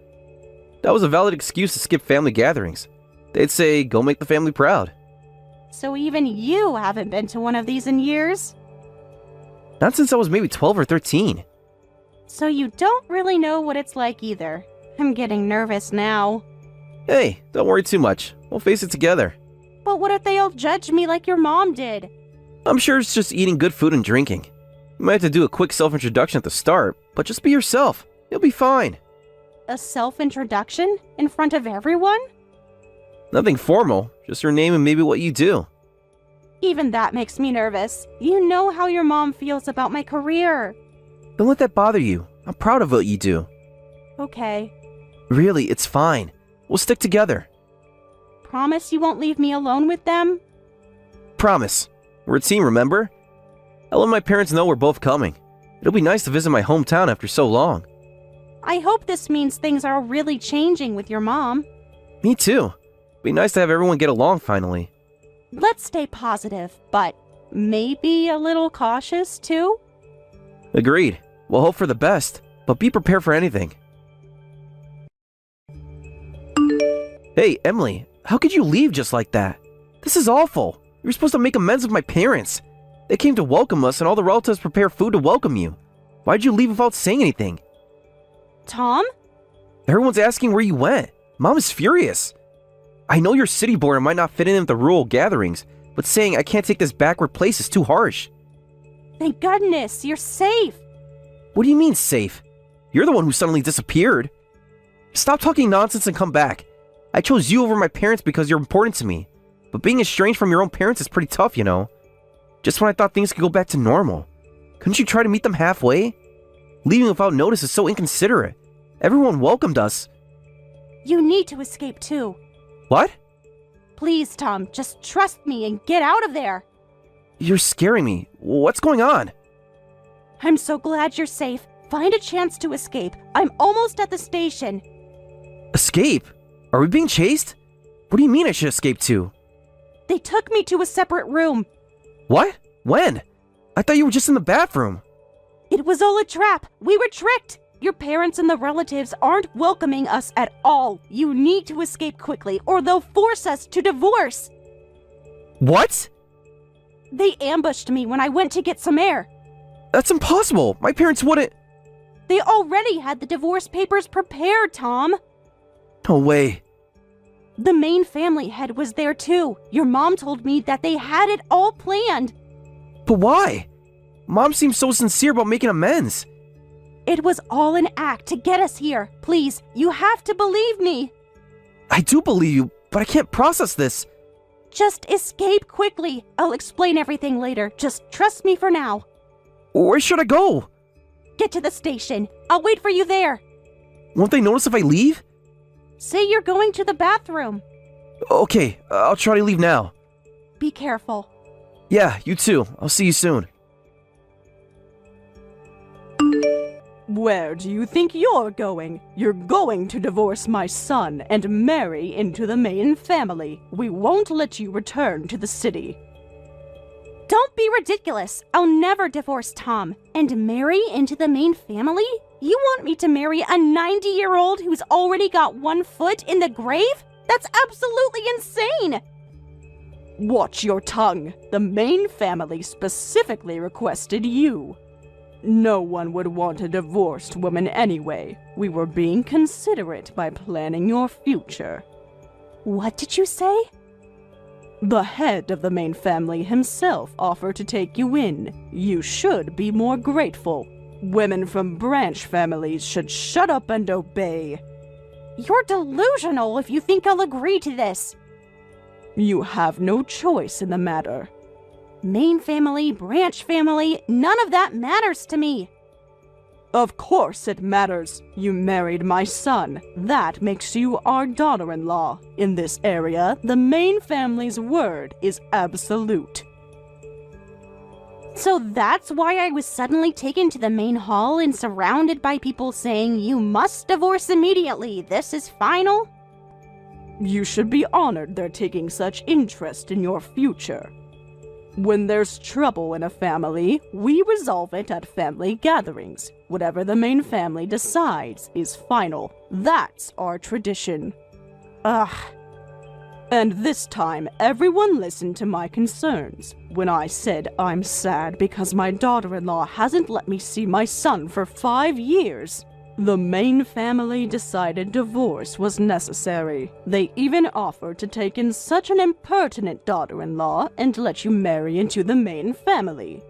That was a valid excuse to skip family gatherings. They'd say, go make the family proud. So even you haven't been to one of these in years? Not since I was maybe 12 or 13. So you don't really know what it's like either. I'm getting nervous now. Hey, don't worry too much. We'll face it together. But what if they all judge me like your mom did? I'm sure it's just eating good food and drinking. You might have to do a quick self-introduction at the start, but just be yourself. You'll be fine. A self-introduction? In front of everyone? Nothing formal, just your name and maybe what you do. Even that makes me nervous. You know how your mom feels about my career. Don't let that bother you. I'm proud of what you do. Okay. Really, it's fine. We'll stick together. Promise you won't leave me alone with them? Promise. We're a team, remember? I'll let my parents know we're both coming. It'll be nice to visit my hometown after so long. I hope this means things are really changing with your mom. Me too. Be nice to have everyone get along finally. Let's stay positive, but maybe a little cautious too? Agreed. We'll hope for the best, but be prepared for anything. Hey, Emily, how could you leave just like that? This is awful. You were supposed to make amends with my parents. They came to welcome us and all the relatives prepared food to welcome you. Why'd you leave without saying anything? Tom? Everyone's asking where you went. Mom is furious. I know you're city born and might not fit in with the rural gatherings, but saying I can't take this backward place is too harsh. Thank goodness, you're safe. What do you mean safe? You're the one who suddenly disappeared. Stop talking nonsense and come back. I chose you over my parents because you're important to me. But being estranged from your own parents is pretty tough, you know. Just when I thought things could go back to normal. Couldn't you try to meet them halfway? Leaving without notice is so inconsiderate. Everyone welcomed us. You need to escape too. What? Please, Tom, just trust me and get out of there. You're scaring me. What's going on? I'm so glad you're safe. Find a chance to escape. I'm almost at the station. Escape? Are we being chased? What do you mean I should escape to? They took me to a separate room. What? When? I thought you were just in the bathroom. It was all a trap. We were tricked. Your parents and the relatives aren't welcoming us at all. You need to escape quickly or they'll force us to divorce. What? They ambushed me when I went to get some air. That's impossible. My parents wouldn't. They already had the divorce papers prepared, Tom. No way. The main family head was there too. Your mom told me that they had it all planned. But why? Mom seems so sincere about making amends. It was all an act to get us here. Please, you have to believe me. I do believe you, but I can't process this. Just escape quickly. I'll explain everything later. Just trust me for now. Where should I go? Get to the station. I'll wait for you there. Won't they notice if I leave? Say you're going to the bathroom. Okay, I'll try to leave now. Be careful. Yeah, you too. I'll see you soon. Where do you think you're going? You're going to divorce my son and marry into the main family. We won't let you return to the city. Don't be ridiculous. I'll never divorce Tom. And marry into the main family? You want me to marry a 90-year-old who's already got one foot in the grave? That's absolutely insane! Watch your tongue. The main family specifically requested you. No one would want a divorced woman anyway. We were being considerate by planning your future. What did you say? The head of the main family himself offered to take you in. You should be more grateful. Women from branch families should shut up and obey. You're delusional if you think I'll agree to this. You have no choice in the matter. Main family, branch family, none of that matters to me. Of course it matters. You married my son. That makes you our daughter-in-law. In this area, the main family's word is absolute. So that's why I was suddenly taken to the main hall and surrounded by people saying, you must divorce immediately. This is final? You should be honored they're taking such interest in your future. When there's trouble in a family, we resolve it at family gatherings. Whatever the main family decides is final. That's our tradition. Ugh. And this time, everyone listened to my concerns when I said I'm sad because my daughter-in-law hasn't let me see my son for 5 years. The main family decided divorce was necessary. They even offered to take in such an impertinent daughter-in-law and let you marry into the main family.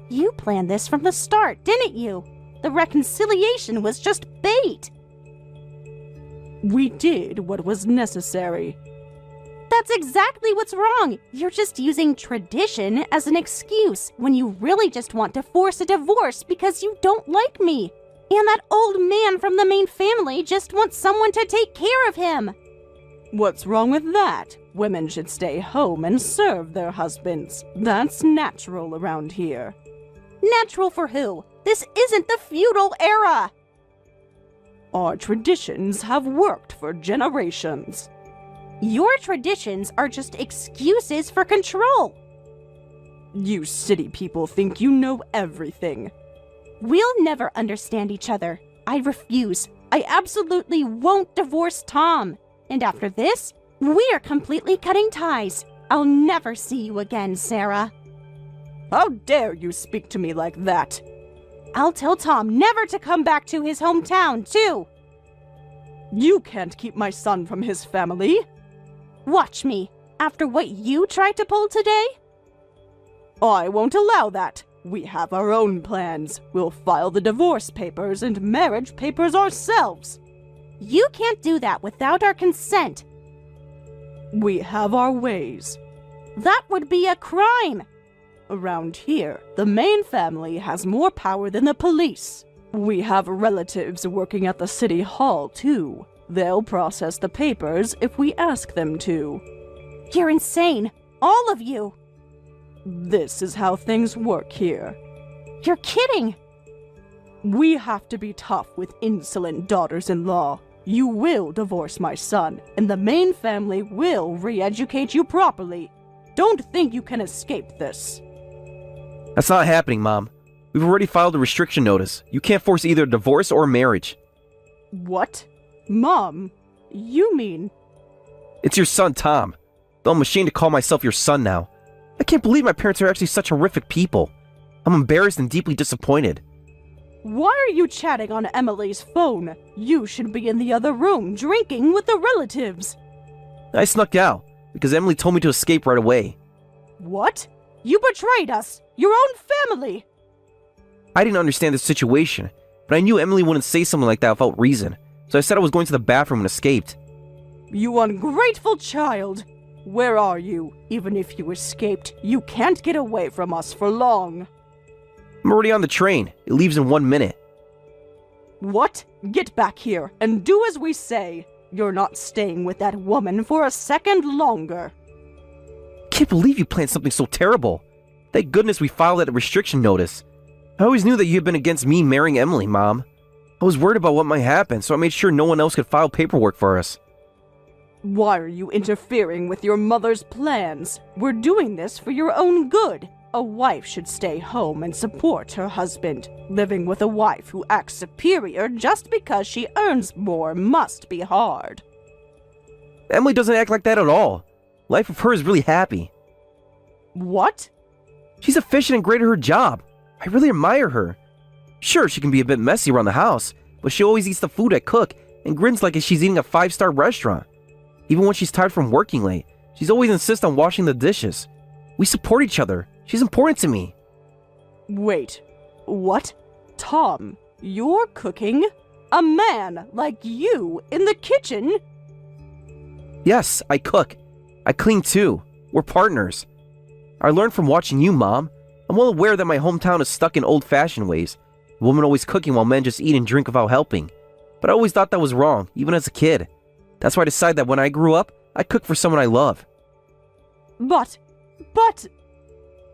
You planned this from the start, didn't you? The reconciliation was just bait. We did what was necessary. That's exactly what's wrong. You're just using tradition as an excuse when you really just want to force a divorce because you don't like me. And that old man from the main family just wants someone to take care of him. What's wrong with that? Women should stay home and serve their husbands. That's natural around here. Natural for who? This isn't the feudal era. Our traditions have worked for generations. Your traditions are just excuses for control. You city people think you know everything. We'll never understand each other. I refuse. I absolutely won't divorce Tom. And after this, we are completely cutting ties. I'll never see you again, Sarah. How dare you speak to me like that? I'll tell Tom never to come back to his hometown, too. You can't keep my son from his family. Watch me. After what you tried to pull today? I won't allow that. We have our own plans. We'll file the divorce papers and marriage papers ourselves. You can't do that without our consent. We have our ways. That would be a crime. Around here, the main family has more power than the police. We have relatives working at the city hall, too. They'll process the papers if we ask them to. You're insane. All of you. This is how things work here. You're kidding. We have to be tough with insolent daughters-in-law. You will divorce my son, and the main family will re-educate you properly. Don't think you can escape this. That's not happening, Mom. We've already filed a restriction notice. You can't force either a divorce or a marriage. What? Mom? You mean... It's your son, Tom. Though I'm ashamed to call myself your son now. I can't believe my parents are actually such horrific people. I'm embarrassed and deeply disappointed. Why are you chatting on Emily's phone? You should be in the other room drinking with the relatives. I snuck out because Emily told me to escape right away. What? You betrayed us! Your own family! I didn't understand the situation, but I knew Emily wouldn't say something like that without reason, so I said I was going to the bathroom and escaped. You ungrateful child! Where are you? Even if you escaped, you can't get away from us for long. I'm already on the train. It leaves in 1 minute. What? Get back here and do as we say. You're not staying with that woman for a second longer. Can't believe you planned something so terrible. Thank goodness we filed that restriction notice. I always knew that you had been against me marrying Emily, Mom. I was worried about what might happen, so I made sure no one else could file paperwork for us. Why are you interfering with your mother's plans? We're doing this for your own good. A wife should stay home and support her husband. Living with a wife who acts superior just because she earns more must be hard. Emily doesn't act like that at all. Life with her is really happy. What? She's efficient and great at her job. I really admire her. Sure, she can be a bit messy around the house, but she always eats the food I cook and grins like she's eating a 5-star restaurant. Even when she's tired from working late, she's always insists on washing the dishes. We support each other. She's important to me. Wait, what? Tom, you're cooking? A man like you in the kitchen? Yes, I cook. I clean too. We're partners. I learned from watching you, Mom. I'm well aware that my hometown is stuck in old-fashioned ways. Women always cooking while men just eat and drink without helping. But I always thought that was wrong, even as a kid. That's why I decided that when I grew up, I'd cook for someone I love. But...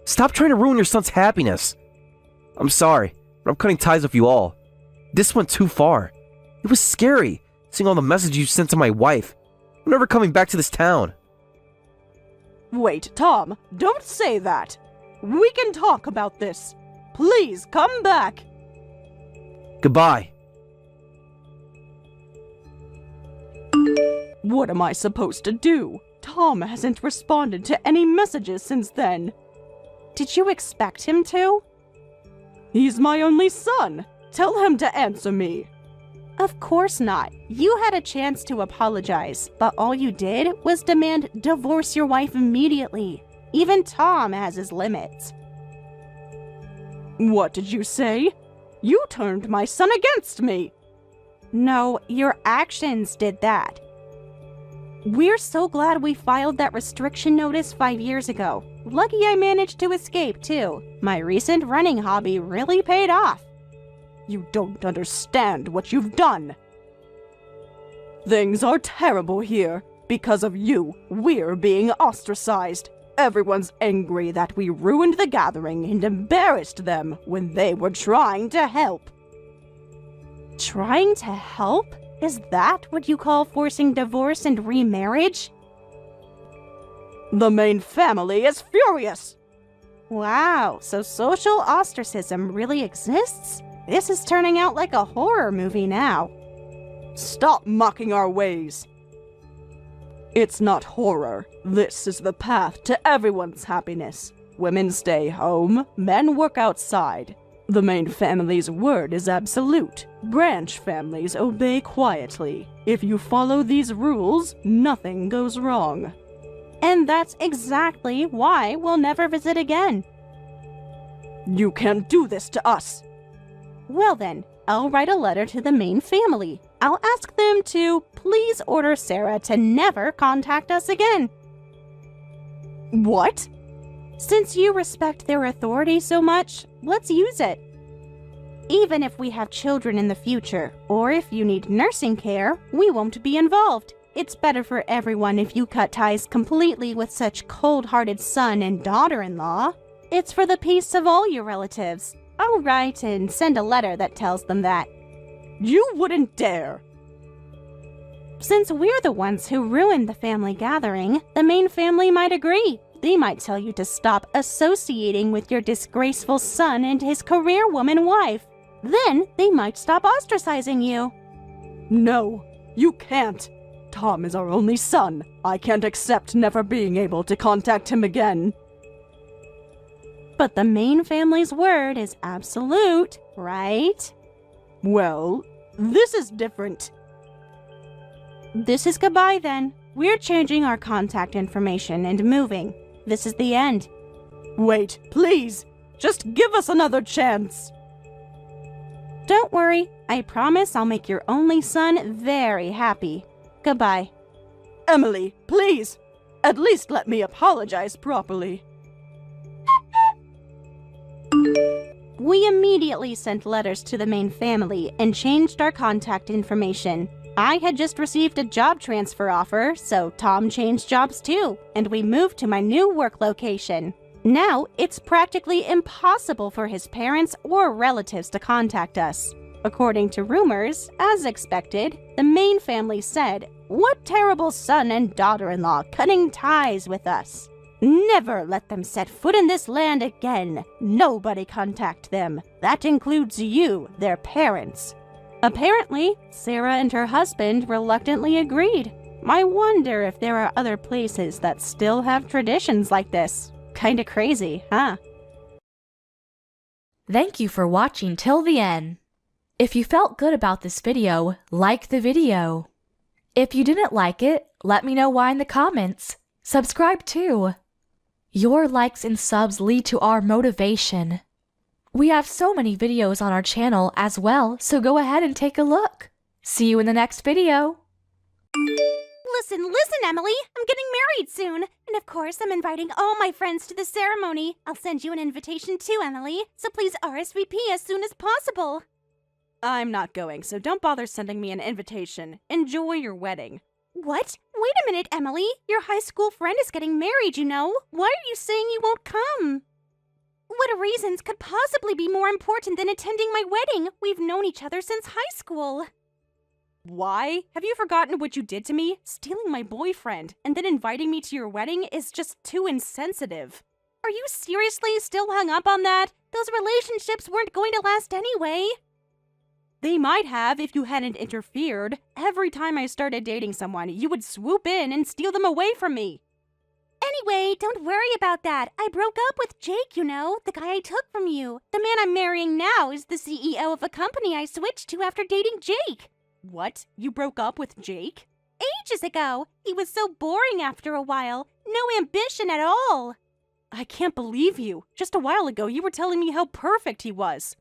Stop trying to ruin your son's happiness. I'm sorry, but I'm cutting ties with you all. This went too far. It was scary, seeing all the messages you sent to my wife. I'm never coming back to this town. Wait, Tom, don't say that. We can talk about this. Please come back. Goodbye. What am I supposed to do? Tom hasn't responded to any messages since then. Did you expect him to? He's my only son. Tell him to answer me. Of course not. You had a chance to apologize, but all you did was demand divorce your wife immediately. Even Tom has his limits. What did you say? You turned my son against me. No, your actions did that. We're so glad we filed that restriction notice 5 years ago. Lucky I managed to escape, too. My recent running hobby really paid off. You don't understand what you've done. Things are terrible here. Because of you, we're being ostracized. Everyone's angry that we ruined the gathering and embarrassed them when they were trying to help. Trying to help? Is that what you call forcing divorce and remarriage? The main family is furious. Wow, so social ostracism really exists? This is turning out like a horror movie now. Stop mocking our ways. It's not horror. This is the path to everyone's happiness. Women stay home, men work outside. The main family's word is absolute. Branch families obey quietly. If you follow these rules, nothing goes wrong. And that's exactly why we'll never visit again. You can't do this to us. Well then, I'll write a letter to the main family. I'll ask them to please order Sarah to never contact us again. What? Since you respect their authority so much, let's use it. Even if we have children in the future, or if you need nursing care, we won't be involved. It's better for everyone if you cut ties completely with such cold-hearted son and daughter-in-law. It's for the peace of all your relatives. I'll write and send a letter that tells them that. You wouldn't dare. Since we're the ones who ruined the family gathering, the main family might agree. They might tell you to stop associating with your disgraceful son and his career woman wife. Then they might stop ostracizing you. No, you can't. Tom is our only son. I can't accept never being able to contact him again. But the main family's word is absolute, right? Well, this is different. This is goodbye then. We're changing our contact information and moving. This is the end. Wait, please. Just give us another chance. Don't worry. I promise I'll make your only son very happy. Goodbye. Emily, please. At least let me apologize properly. We immediately sent letters to the main family and changed our contact information. I had just received a job transfer offer, so Tom changed jobs too, and we moved to my new work location. Now, it's practically impossible for his parents or relatives to contact us. According to rumors, as expected, the main family said, "What terrible son and daughter-in-law cutting ties with us. Never let them set foot in this land again. Nobody contact them. That includes you, their parents." Apparently, Sarah and her husband reluctantly agreed. I wonder if there are other places that still have traditions like this. Kinda crazy, huh? Thank you for watching till the end. If you felt good about this video, like the video. If you didn't like it, let me know why in the comments. Subscribe too. Your likes and subs lead to our motivation. We have so many videos on our channel as well, so go ahead and take a look. See you in the next video. Listen, Emily. I'm getting married soon. And of course, I'm inviting all my friends to the ceremony. I'll send you an invitation too, Emily. So please RSVP as soon as possible. I'm not going, so don't bother sending me an invitation. Enjoy your wedding. What? Wait a minute, Emily. Your high school friend is getting married, you know. Why are you saying you won't come? What reasons could possibly be more important than attending my wedding? We've known each other since high school. Why? Have you forgotten what you did to me? Stealing my boyfriend and then inviting me to your wedding is just too insensitive. Are you seriously still hung up on that? Those relationships weren't going to last anyway. They might have if you hadn't interfered. Every time I started dating someone, you would swoop in and steal them away from me. Anyway, don't worry about that. I broke up with Jake, you know, the guy I took from you. The man I'm marrying now is the CEO of a company I switched to after dating Jake. What? You broke up with Jake? Ages ago. He was so boring after a while. No ambition at all. I can't believe you. Just a while ago, you were telling me how perfect he was.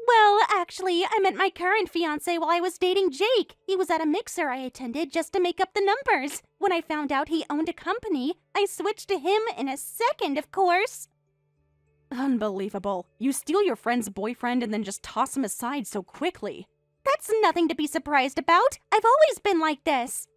Well, actually, I met my current fiancé while I was dating Jake. He was at a mixer I attended just to make up the numbers. When I found out he owned a company, I switched to him in a second, of course. Unbelievable. You steal your friend's boyfriend and then just toss him aside so quickly. That's nothing to be surprised about. I've always been like this.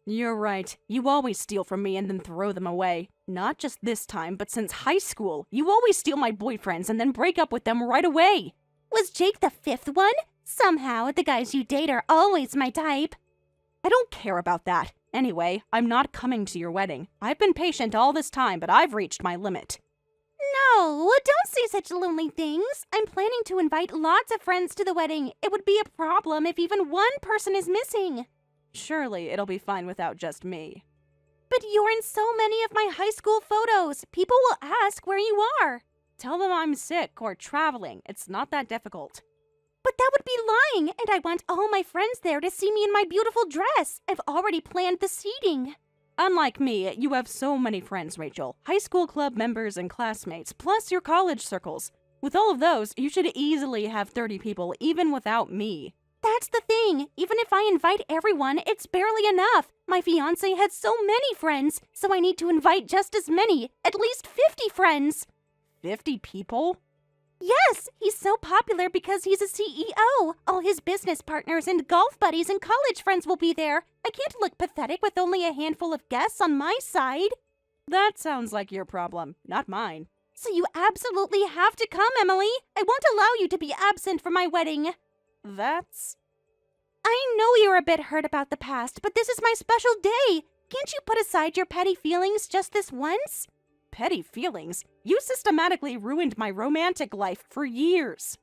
You're right. You always steal from me and then throw them away. Not just this time, but since high school. You always steal my boyfriends and then break up with them right away. Was Jake the fifth one? Somehow, the guys you date are always my type. I don't care about that. Anyway, I'm not coming to your wedding. I've been patient all this time, but I've reached my limit. No, don't say such lonely things. I'm planning to invite lots of friends to the wedding. It would be a problem if even one person is missing. Surely it'll be fine without just me. But you're in so many of my high school photos. People will ask where you are. Tell them I'm sick or traveling. It's not that difficult. But that would be lying, and I want all my friends there to see me in my beautiful dress. I've already planned the seating. Unlike me, you have so many friends, Rachel. High school club members and classmates, plus your college circles. With all of those, you should easily have 30 people, even without me. That's the thing. Even if I invite everyone, it's barely enough. My fiancé had so many friends, so I need to invite just as many, at least 50 friends. 50 people? Yes, he's so popular because he's a CEO. All his business partners and golf buddies and college friends will be there. I can't look pathetic with only a handful of guests on my side. That sounds like your problem, not mine. So you absolutely have to come, Emily. I won't allow you to be absent from my wedding. That's... I know you're a bit hurt about the past, but this is my special day. Can't you put aside your petty feelings just this once? Petty feelings? You systematically ruined my romantic life for years.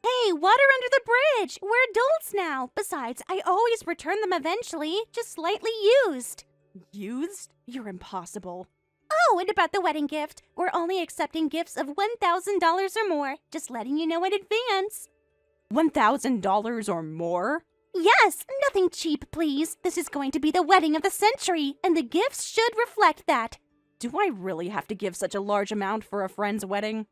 Hey, water under the bridge! We're adults now. Besides, I always return them eventually, just slightly used. Used? You're impossible. Oh, and about the wedding gift. We're only accepting gifts of $1,000 or more. Just letting you know in advance. $1,000 or more? Yes, nothing cheap, please. This is going to be the wedding of the century, and the gifts should reflect that. Do I really have to give such a large amount for a friend's wedding?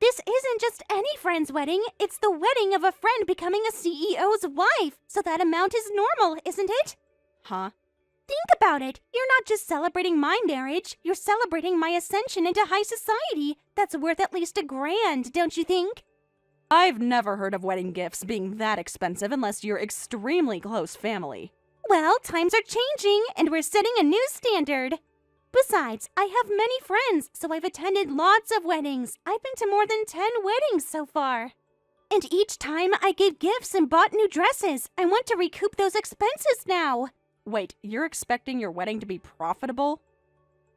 This isn't just any friend's wedding. It's the wedding of a friend becoming a CEO's wife. So that amount is normal, isn't it? Huh? Think about it. You're not just celebrating my marriage. You're celebrating my ascension into high society. That's worth at least $1,000, don't you think? I've never heard of wedding gifts being that expensive unless you're extremely close family. Well, times are changing, and we're setting a new standard. Besides, I have many friends, so I've attended lots of weddings. I've been to more than 10 weddings so far. And each time I gave gifts and bought new dresses. I want to recoup those expenses now. Wait, you're expecting your wedding to be profitable?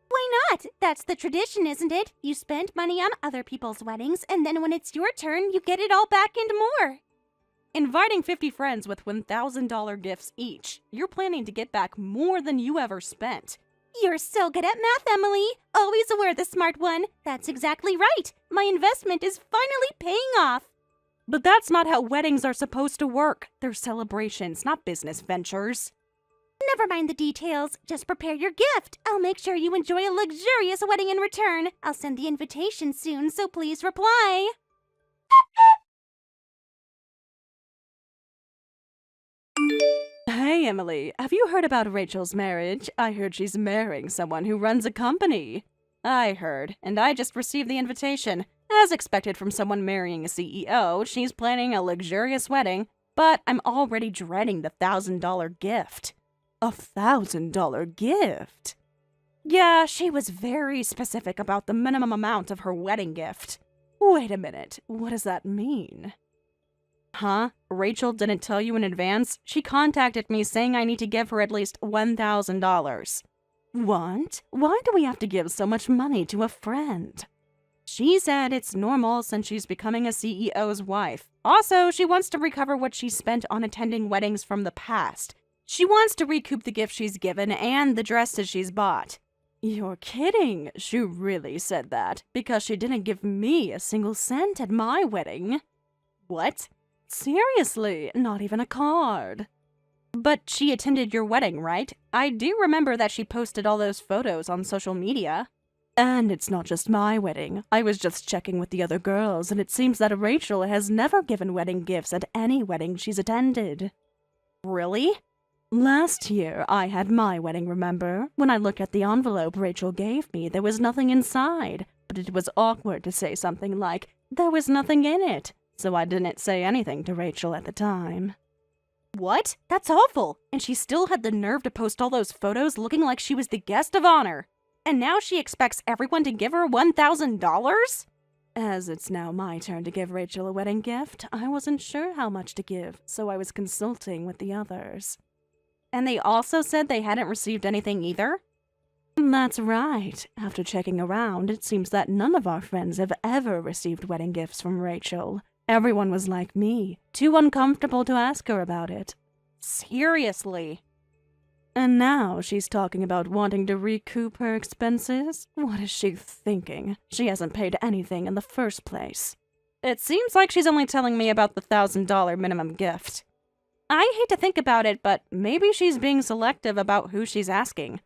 Why not? That's the tradition, isn't it? You spend money on other people's weddings, and then when it's your turn, you get it all back and more. Inviting 50 friends with $1,000 gifts each, you're planning to get back more than you ever spent. You're so good at math, Emily. Always aware the smart one. That's exactly right. My investment is finally paying off. But that's not how weddings are supposed to work. They're celebrations, not business ventures. Never mind the details. Just prepare your gift. I'll make sure you enjoy a luxurious wedding in return. I'll send the invitation soon, so please reply. Hey, Emily, have you heard about Rachel's marriage? I heard she's marrying someone who runs a company. I heard, and I just received the invitation. As expected from someone marrying a CEO, she's planning a luxurious wedding, but I'm already dreading the $1,000 gift. A $1,000 gift? Yeah, she was very specific about the minimum amount of her wedding gift. Wait a minute, what does that mean? Huh? Rachel didn't tell you in advance? She contacted me saying I need to give her at least $1,000. What? Why do we have to give so much money to a friend? She said it's normal since she's becoming a CEO's wife. Also, she wants to recover what she spent on attending weddings from the past. She wants to recoup the gifts she's given and the dresses she's bought. You're kidding. She really said that because she didn't give me a single cent at my wedding. What? Seriously, not even a card. But she attended your wedding, right? I do remember that she posted all those photos on social media. And it's not just my wedding. I was just checking with the other girls, and it seems that Rachel has never given wedding gifts at any wedding she's attended. Really? Last year, I had my wedding, remember? When I looked at the envelope Rachel gave me, there was nothing inside, but it was awkward to say something like, there was nothing in it, so I didn't say anything to Rachel at the time. What? That's awful! And she still had the nerve to post all those photos looking like she was the guest of honor. And now she expects everyone to give her $1,000? As it's now my turn to give Rachel a wedding gift, I wasn't sure how much to give, so I was consulting with the others. And they also said they hadn't received anything either? That's right. After checking around, it seems that none of our friends have ever received wedding gifts from Rachel. Everyone was like me, too uncomfortable to ask her about it. Seriously? And now she's talking about wanting to recoup her expenses? What is she thinking? She hasn't paid anything in the first place. It seems like she's only telling me about the $1,000 minimum gift. I hate to think about it, but maybe she's being selective about who she's asking.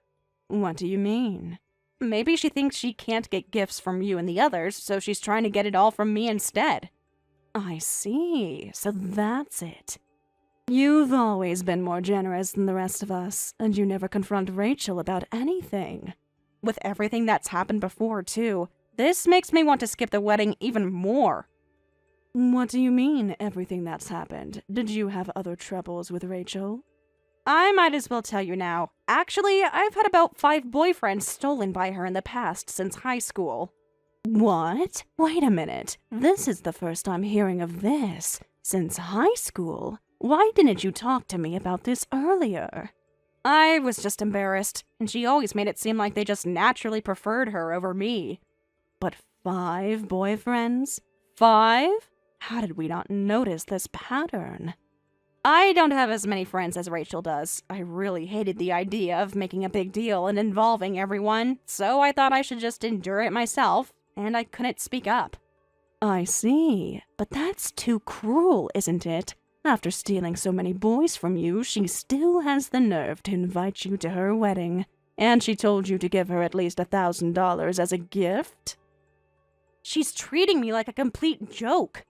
What do you mean? Maybe she thinks she can't get gifts from you and the others, so she's trying to get it all from me instead. I see. So that's it. You've always been more generous than the rest of us, and you never confront Rachel about anything. With everything that's happened before, too, this makes me want to skip the wedding even more. What do you mean, everything that's happened? Did you have other troubles with Rachel? I might as well tell you now. Actually, I've had about 5 boyfriends stolen by her in the past since high school. What? Wait a minute. This is the first I'm hearing of this. Since high school? Why didn't you talk to me about this earlier? I was just embarrassed, and she always made it seem like they just naturally preferred her over me. But 5 boyfriends? 5? How did we not notice this pattern? I don't have as many friends as Rachel does. I really hated the idea of making a big deal and involving everyone, so I thought I should just endure it myself, and I couldn't speak up. I see, but that's too cruel, isn't it? After stealing so many boys from you, she still has the nerve to invite you to her wedding. And she told you to give her at least $1,000 as a gift? She's treating me like a complete joke.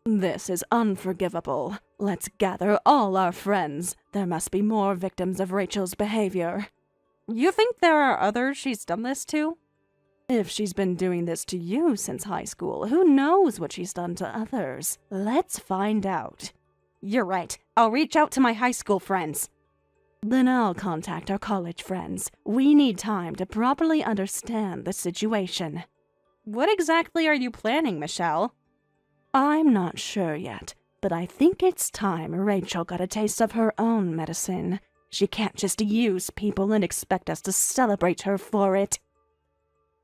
This is unforgivable. Let's gather all our friends. There must be more victims of Rachel's behavior. You think there are others she's done this to? If she's been doing this to you since high school, who knows what she's done to others? Let's find out. You're right. I'll reach out to my high school friends. Then I'll contact our college friends. We need time to properly understand the situation. What exactly are you planning, Michelle? I'm not sure yet, but I think it's time Rachel got a taste of her own medicine. She can't just use people and expect us to celebrate her for it.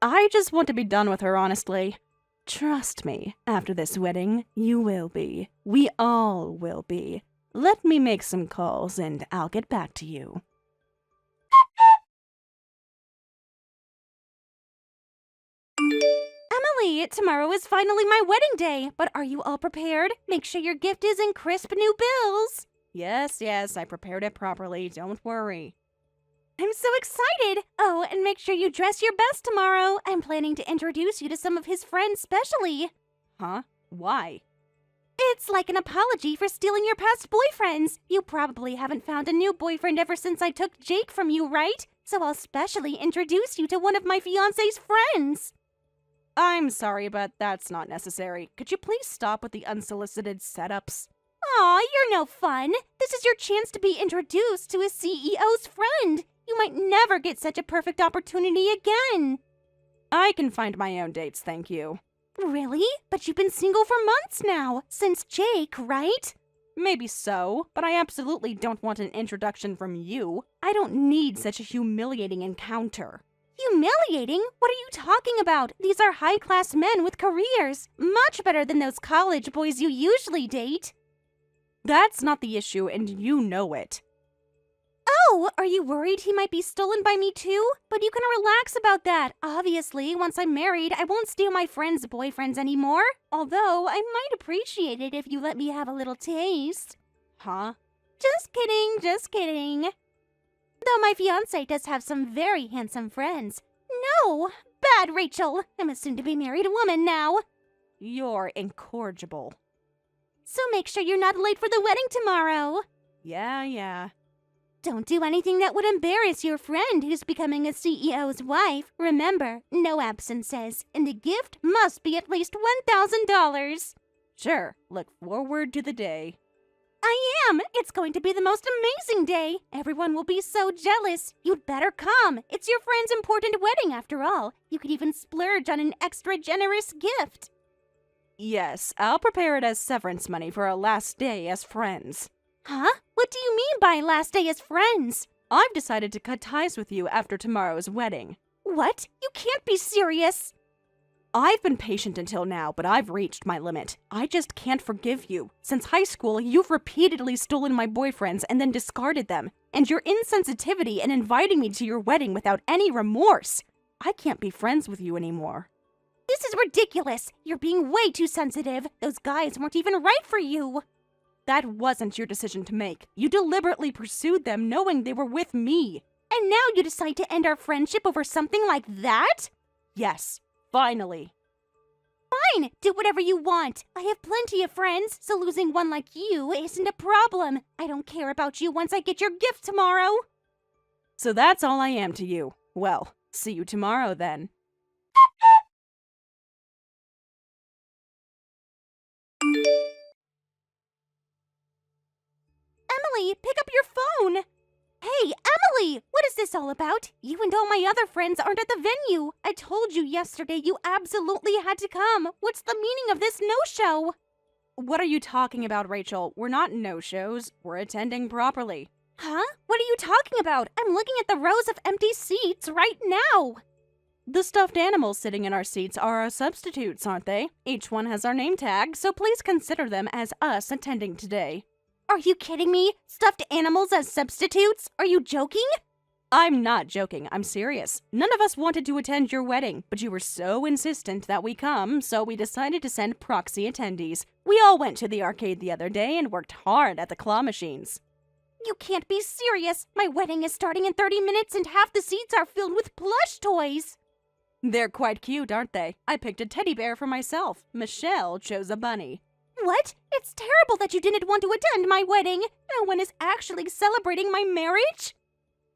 I just want to be done with her, honestly. Trust me, after this wedding, you will be. We all will be. Let me make some calls and I'll get back to you. Emily, tomorrow is finally my wedding day, but are you all prepared? Make sure your gift is in crisp new bills. Yes, I prepared it properly, don't worry. I'm so excited! Oh, and make sure you dress your best tomorrow. I'm planning to introduce you to some of his friends specially. Huh? Why? It's like an apology for stealing your past boyfriends. You probably haven't found a new boyfriend ever since I took Jake from you, right? So I'll specially introduce you to one of my fiancé's friends. I'm sorry, but that's not necessary. Could you please stop with the unsolicited setups? Aw, you're no fun. This is your chance to be introduced to a CEO's friend. You might never get such a perfect opportunity again. I can find my own dates, thank you. Really? But you've been single for months now, since Jake, right? Maybe so, but I absolutely don't want an introduction from you. I don't need such a humiliating encounter. Humiliating? What are you talking about? These are high-class men with careers. Much better than those college boys you usually date. That's not the issue, and you know it. Oh, are you worried he might be stolen by me too? But you can relax about that. Obviously, once I'm married, I won't steal my friends' boyfriends anymore. Although, I might appreciate it if you let me have a little taste. Huh? Just kidding, just kidding. Though my fiancé does have some very handsome friends. No, bad Rachel. I'm a soon-to-be married woman now. You're incorrigible. So make sure you're not late for the wedding tomorrow. Yeah. Don't do anything that would embarrass your friend who's becoming a CEO's wife. Remember, no absences, and the gift must be at least $1,000. Sure, look forward to the day. I am! It's going to be the most amazing day! Everyone will be so jealous. You'd better come. It's your friend's important wedding after all. You could even splurge on an extra generous gift. Yes, I'll prepare it as severance money for our last day as friends. Huh? What do you mean by last day as friends? I've decided to cut ties with you after tomorrow's wedding. What? You can't be serious! I've been patient until now, but I've reached my limit. I just can't forgive you. Since high school, you've repeatedly stolen my boyfriends and then discarded them. And your insensitivity in inviting me to your wedding without any remorse. I can't be friends with you anymore. This is ridiculous. You're being way too sensitive. Those guys weren't even right for you. That wasn't your decision to make. You deliberately pursued them knowing they were with me. And now you decide to end our friendship over something like that? Yes, finally. Fine, do whatever you want. I have plenty of friends, so losing one like you isn't a problem. I don't care about you once I get your gift tomorrow. So that's all I am to you. Well, see you tomorrow then. Emily, pick up your phone! Hey, Emily! What is this all about? You and all my other friends aren't at the venue. I told you yesterday you absolutely had to come. What's the meaning of this no-show? What are you talking about, Rachel? We're not no-shows. We're attending properly. Huh? What are you talking about? I'm looking at the rows of empty seats right now. The stuffed animals sitting in our seats are our substitutes, aren't they? Each one has our name tag, so please consider them as us attending today. Are you kidding me? Stuffed animals as substitutes? Are you joking? I'm not joking. I'm serious. None of us wanted to attend your wedding, but you were so insistent that we come, so we decided to send proxy attendees. We all went to the arcade the other day and worked hard at the claw machines. You can't be serious. My wedding is starting in 30 minutes and half the seats are filled with plush toys. They're quite cute, aren't they? I picked a teddy bear for myself. Michelle chose a bunny. What? It's terrible that you didn't want to attend my wedding. No one is actually celebrating my marriage.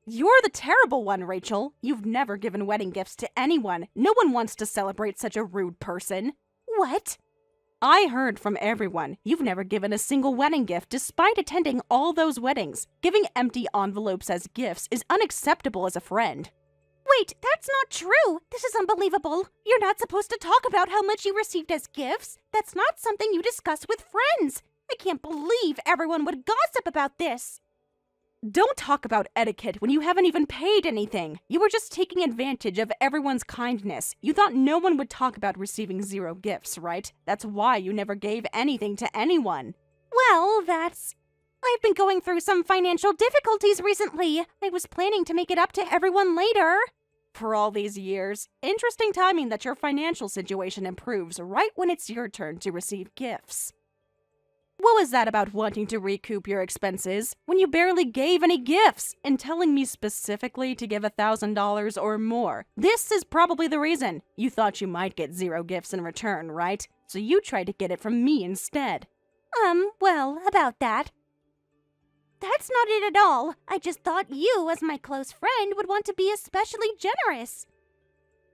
You're the terrible one, Rachel. You've never given wedding gifts to anyone. No one wants to celebrate such a rude person. What? I heard from everyone. You've never given a single wedding gift despite attending all those weddings. Giving empty envelopes as gifts is unacceptable as a friend. Wait, that's not true. This is unbelievable. You're not supposed to talk about how much you received as gifts. That's not something you discuss with friends. I can't believe everyone would gossip about this. Don't talk about etiquette when you haven't even paid anything. You were just taking advantage of everyone's kindness. You thought no one would talk about receiving 0 gifts, right? That's why you never gave anything to anyone. Well, I've been going through some financial difficulties recently. I was planning to make it up to everyone later. For all these years, interesting timing that your financial situation improves right when it's your turn to receive gifts. What was that about wanting to recoup your expenses when you barely gave any gifts and telling me specifically to give $1,000 or more? This is probably the reason. You thought you might get 0 gifts in return, right? So you tried to get it from me instead. Well, about that. That's not it at all. I just thought you, as my close friend, would want to be especially generous.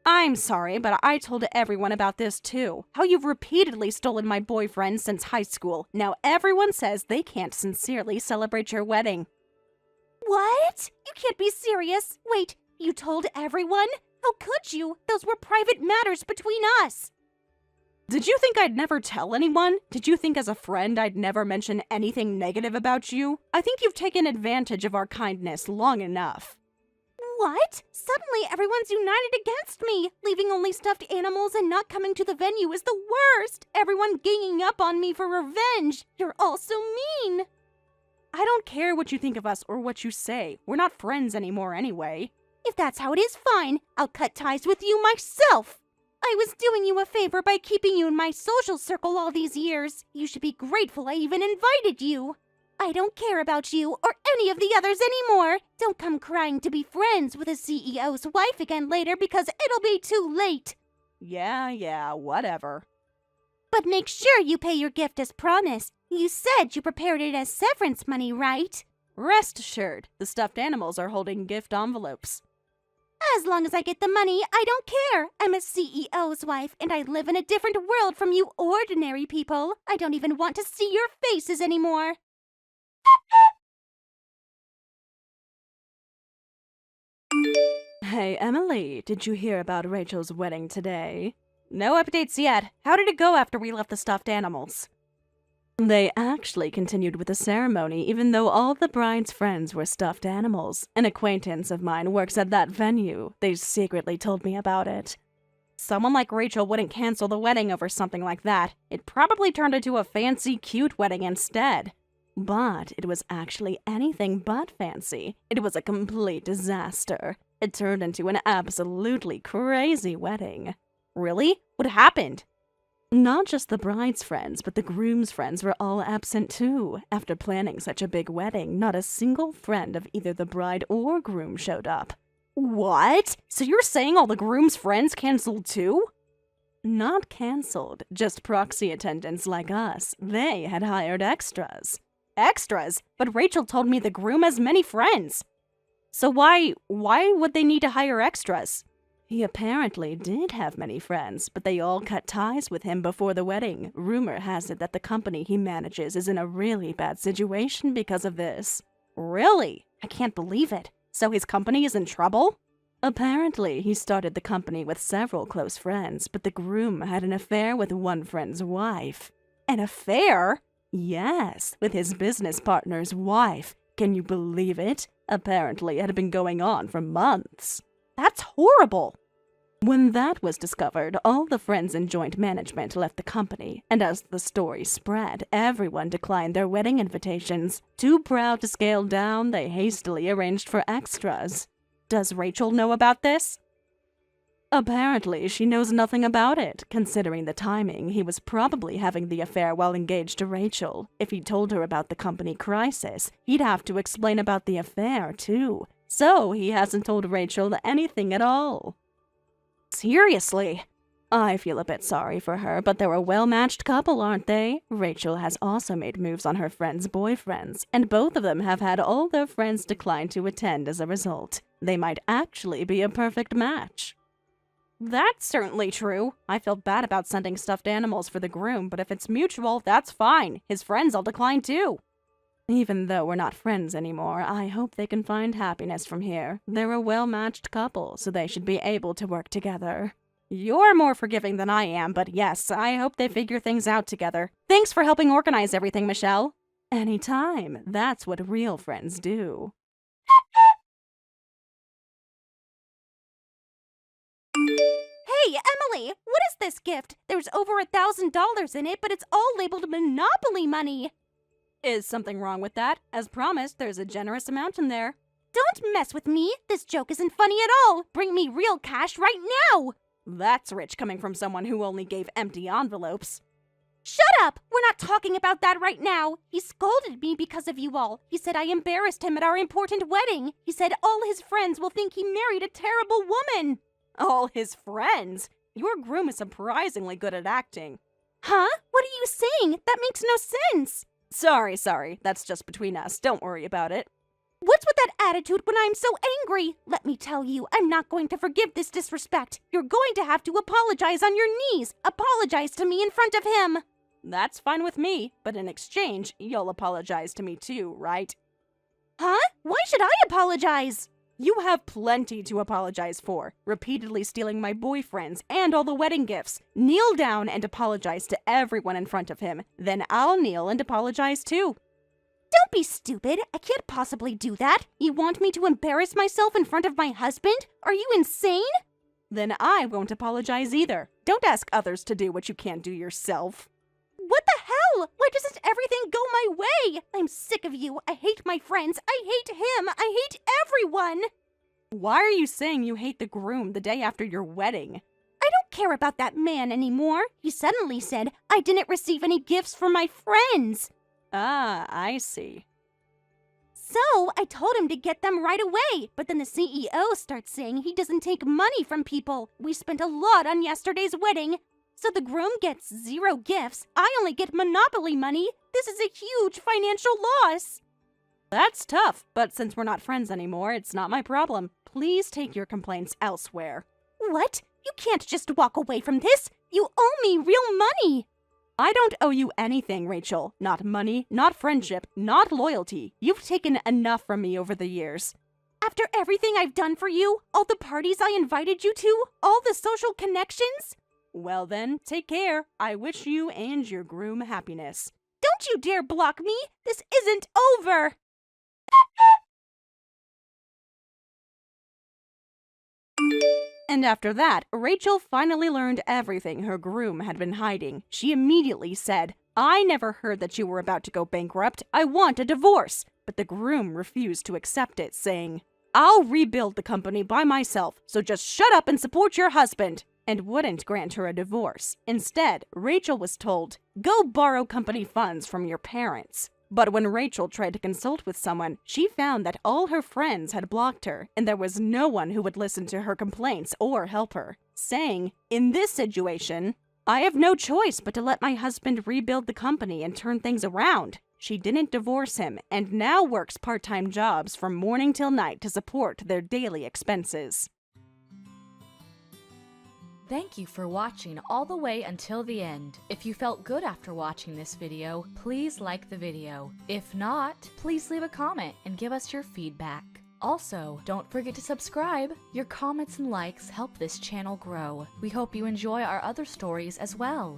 I'm sorry, but I told everyone about this too. How you've repeatedly stolen my boyfriend since high school. Now everyone says they can't sincerely celebrate your wedding. What? You can't be serious. Wait, you told everyone? How could you? Those were private matters between us. Did you think I'd never tell anyone? Did you think as a friend I'd never mention anything negative about you? I think you've taken advantage of our kindness long enough. What? Suddenly everyone's united against me. Leaving only stuffed animals and not coming to the venue is the worst. Everyone ganging up on me for revenge. You're all so mean. I don't care what you think of us or what you say. We're not friends anymore anyway. If that's how it is, fine. I'll cut ties with you myself. I was doing you a favor by keeping you in my social circle all these years. You should be grateful I even invited you. I don't care about you or any of the others anymore. Don't come crying to be friends with a CEO's wife again later because it'll be too late. Yeah, whatever. But make sure you pay your gift as promised. You said you prepared it as severance money, right? Rest assured, the stuffed animals are holding gift envelopes. As long as I get the money, I don't care. I'm a CEO's wife, and I live in a different world from you ordinary people. I don't even want to see your faces anymore. Hey, Emily, did you hear about Rachel's wedding today? No updates yet. How did it go after we left the stuffed animals? They actually continued with the ceremony, even though all the bride's friends were stuffed animals. An acquaintance of mine works at that venue. They secretly told me about it. Someone like Rachel wouldn't cancel the wedding over something like that. It probably turned into a fancy, cute wedding instead. But it was actually anything but fancy. It was a complete disaster. It turned into an absolutely crazy wedding. Really? What happened? Not just the bride's friends, but the groom's friends were all absent too. After planning such a big wedding, not a single friend of either the bride or groom showed up. What? So you're saying all the groom's friends canceled too? Not canceled, just proxy attendants like us. They had hired extras. Extras? But Rachel told me the groom has many friends. So why would they need to hire extras? He apparently did have many friends, but they all cut ties with him before the wedding. Rumor has it that the company he manages is in a really bad situation because of this. Really? I can't believe it. So his company is in trouble? Apparently, he started the company with several close friends, but the groom had an affair with one friend's wife. An affair? Yes, with his business partner's wife. Can you believe it? Apparently, it had been going on for months. That's horrible. When that was discovered, all the friends in joint management left the company, and as the story spread, everyone declined their wedding invitations. Too proud to scale down, they hastily arranged for extras. Does Rachel know about this? Apparently, she knows nothing about it. Considering the timing, he was probably having the affair while engaged to Rachel. If he told her about the company crisis, he'd have to explain about the affair, too. So he hasn't told Rachel anything at all. Seriously? I feel a bit sorry for her, but they're a well-matched couple, aren't they? Rachel has also made moves on her friends' boyfriends, and both of them have had all their friends decline to attend as a result. They might actually be a perfect match. That's certainly true. I felt bad about sending stuffed animals for the groom, but if it's mutual, that's fine. His friends will decline too. Even though we're not friends anymore, I hope they can find happiness from here. They're a well-matched couple, so they should be able to work together. You're more forgiving than I am, but yes, I hope they figure things out together. Thanks for helping organize everything, Michelle. Anytime. That's what real friends do. Hey, Emily, what is this gift? There's over $1,000 in it, but it's all labeled Monopoly money. Is something wrong with that? As promised, there's a generous amount in there. Don't mess with me. This joke isn't funny at all. Bring me real cash right now. That's rich coming from someone who only gave empty envelopes. Shut up! We're not talking about that right now. He scolded me because of you all. He said I embarrassed him at our important wedding. He said all his friends will think he married a terrible woman. All his friends? Your groom is surprisingly good at acting. Huh? What are you saying? That makes no sense. Sorry. That's just between us. Don't worry about it. What's with that attitude when I'm so angry? Let me tell you, I'm not going to forgive this disrespect. You're going to have to apologize on your knees. Apologize to me in front of him. That's fine with me, but in exchange, you'll apologize to me too, right? Huh? Why should I apologize? You have plenty to apologize for. Repeatedly stealing my boyfriends and all the wedding gifts. Kneel down and apologize to everyone in front of him. Then I'll kneel and apologize too. Don't be stupid. I can't possibly do that. You want me to embarrass myself in front of my husband? Are you insane? Then I won't apologize either. Don't ask others to do what you can't do yourself. What the hell? Why doesn't everything go my way? I'm sick of you. I hate my friends. I hate him. I hate everyone. Why are you saying you hate the groom the day after your wedding? I don't care about that man anymore. He suddenly said I didn't receive any gifts from my friends. Ah, I see. So I told him to get them right away, but then the CEO starts saying he doesn't take money from people. We spent a lot on yesterday's wedding. So the groom gets 0 gifts. I only get monopoly money. This is a huge financial loss. That's tough, but since we're not friends anymore, it's not my problem. Please take your complaints elsewhere. What? You can't just walk away from this. You owe me real money. I don't owe you anything, Rachel. Not money, not friendship, not loyalty. You've taken enough from me over the years. After everything I've done for you, all the parties I invited you to, all the social connections? Well then, take care. I wish you and your groom happiness. Don't you dare block me! This isn't over! And after that, Rachel finally learned everything her groom had been hiding. She immediately said, I never heard that you were about to go bankrupt. I want a divorce. But the groom refused to accept it, saying, I'll rebuild the company by myself, so just shut up and support your husband, and wouldn't grant her a divorce. Instead, Rachel was told, go borrow company funds from your parents. But when Rachel tried to consult with someone, she found that all her friends had blocked her, and there was no one who would listen to her complaints or help her, saying, in this situation, I have no choice but to let my husband rebuild the company and turn things around. She didn't divorce him, and now works part-time jobs from morning till night to support their daily expenses. Thank you for watching all the way until the end. If you felt good after watching this video, please like the video. If not, please leave a comment and give us your feedback. Also, don't forget to subscribe. Your comments and likes help this channel grow. We hope you enjoy our other stories as well.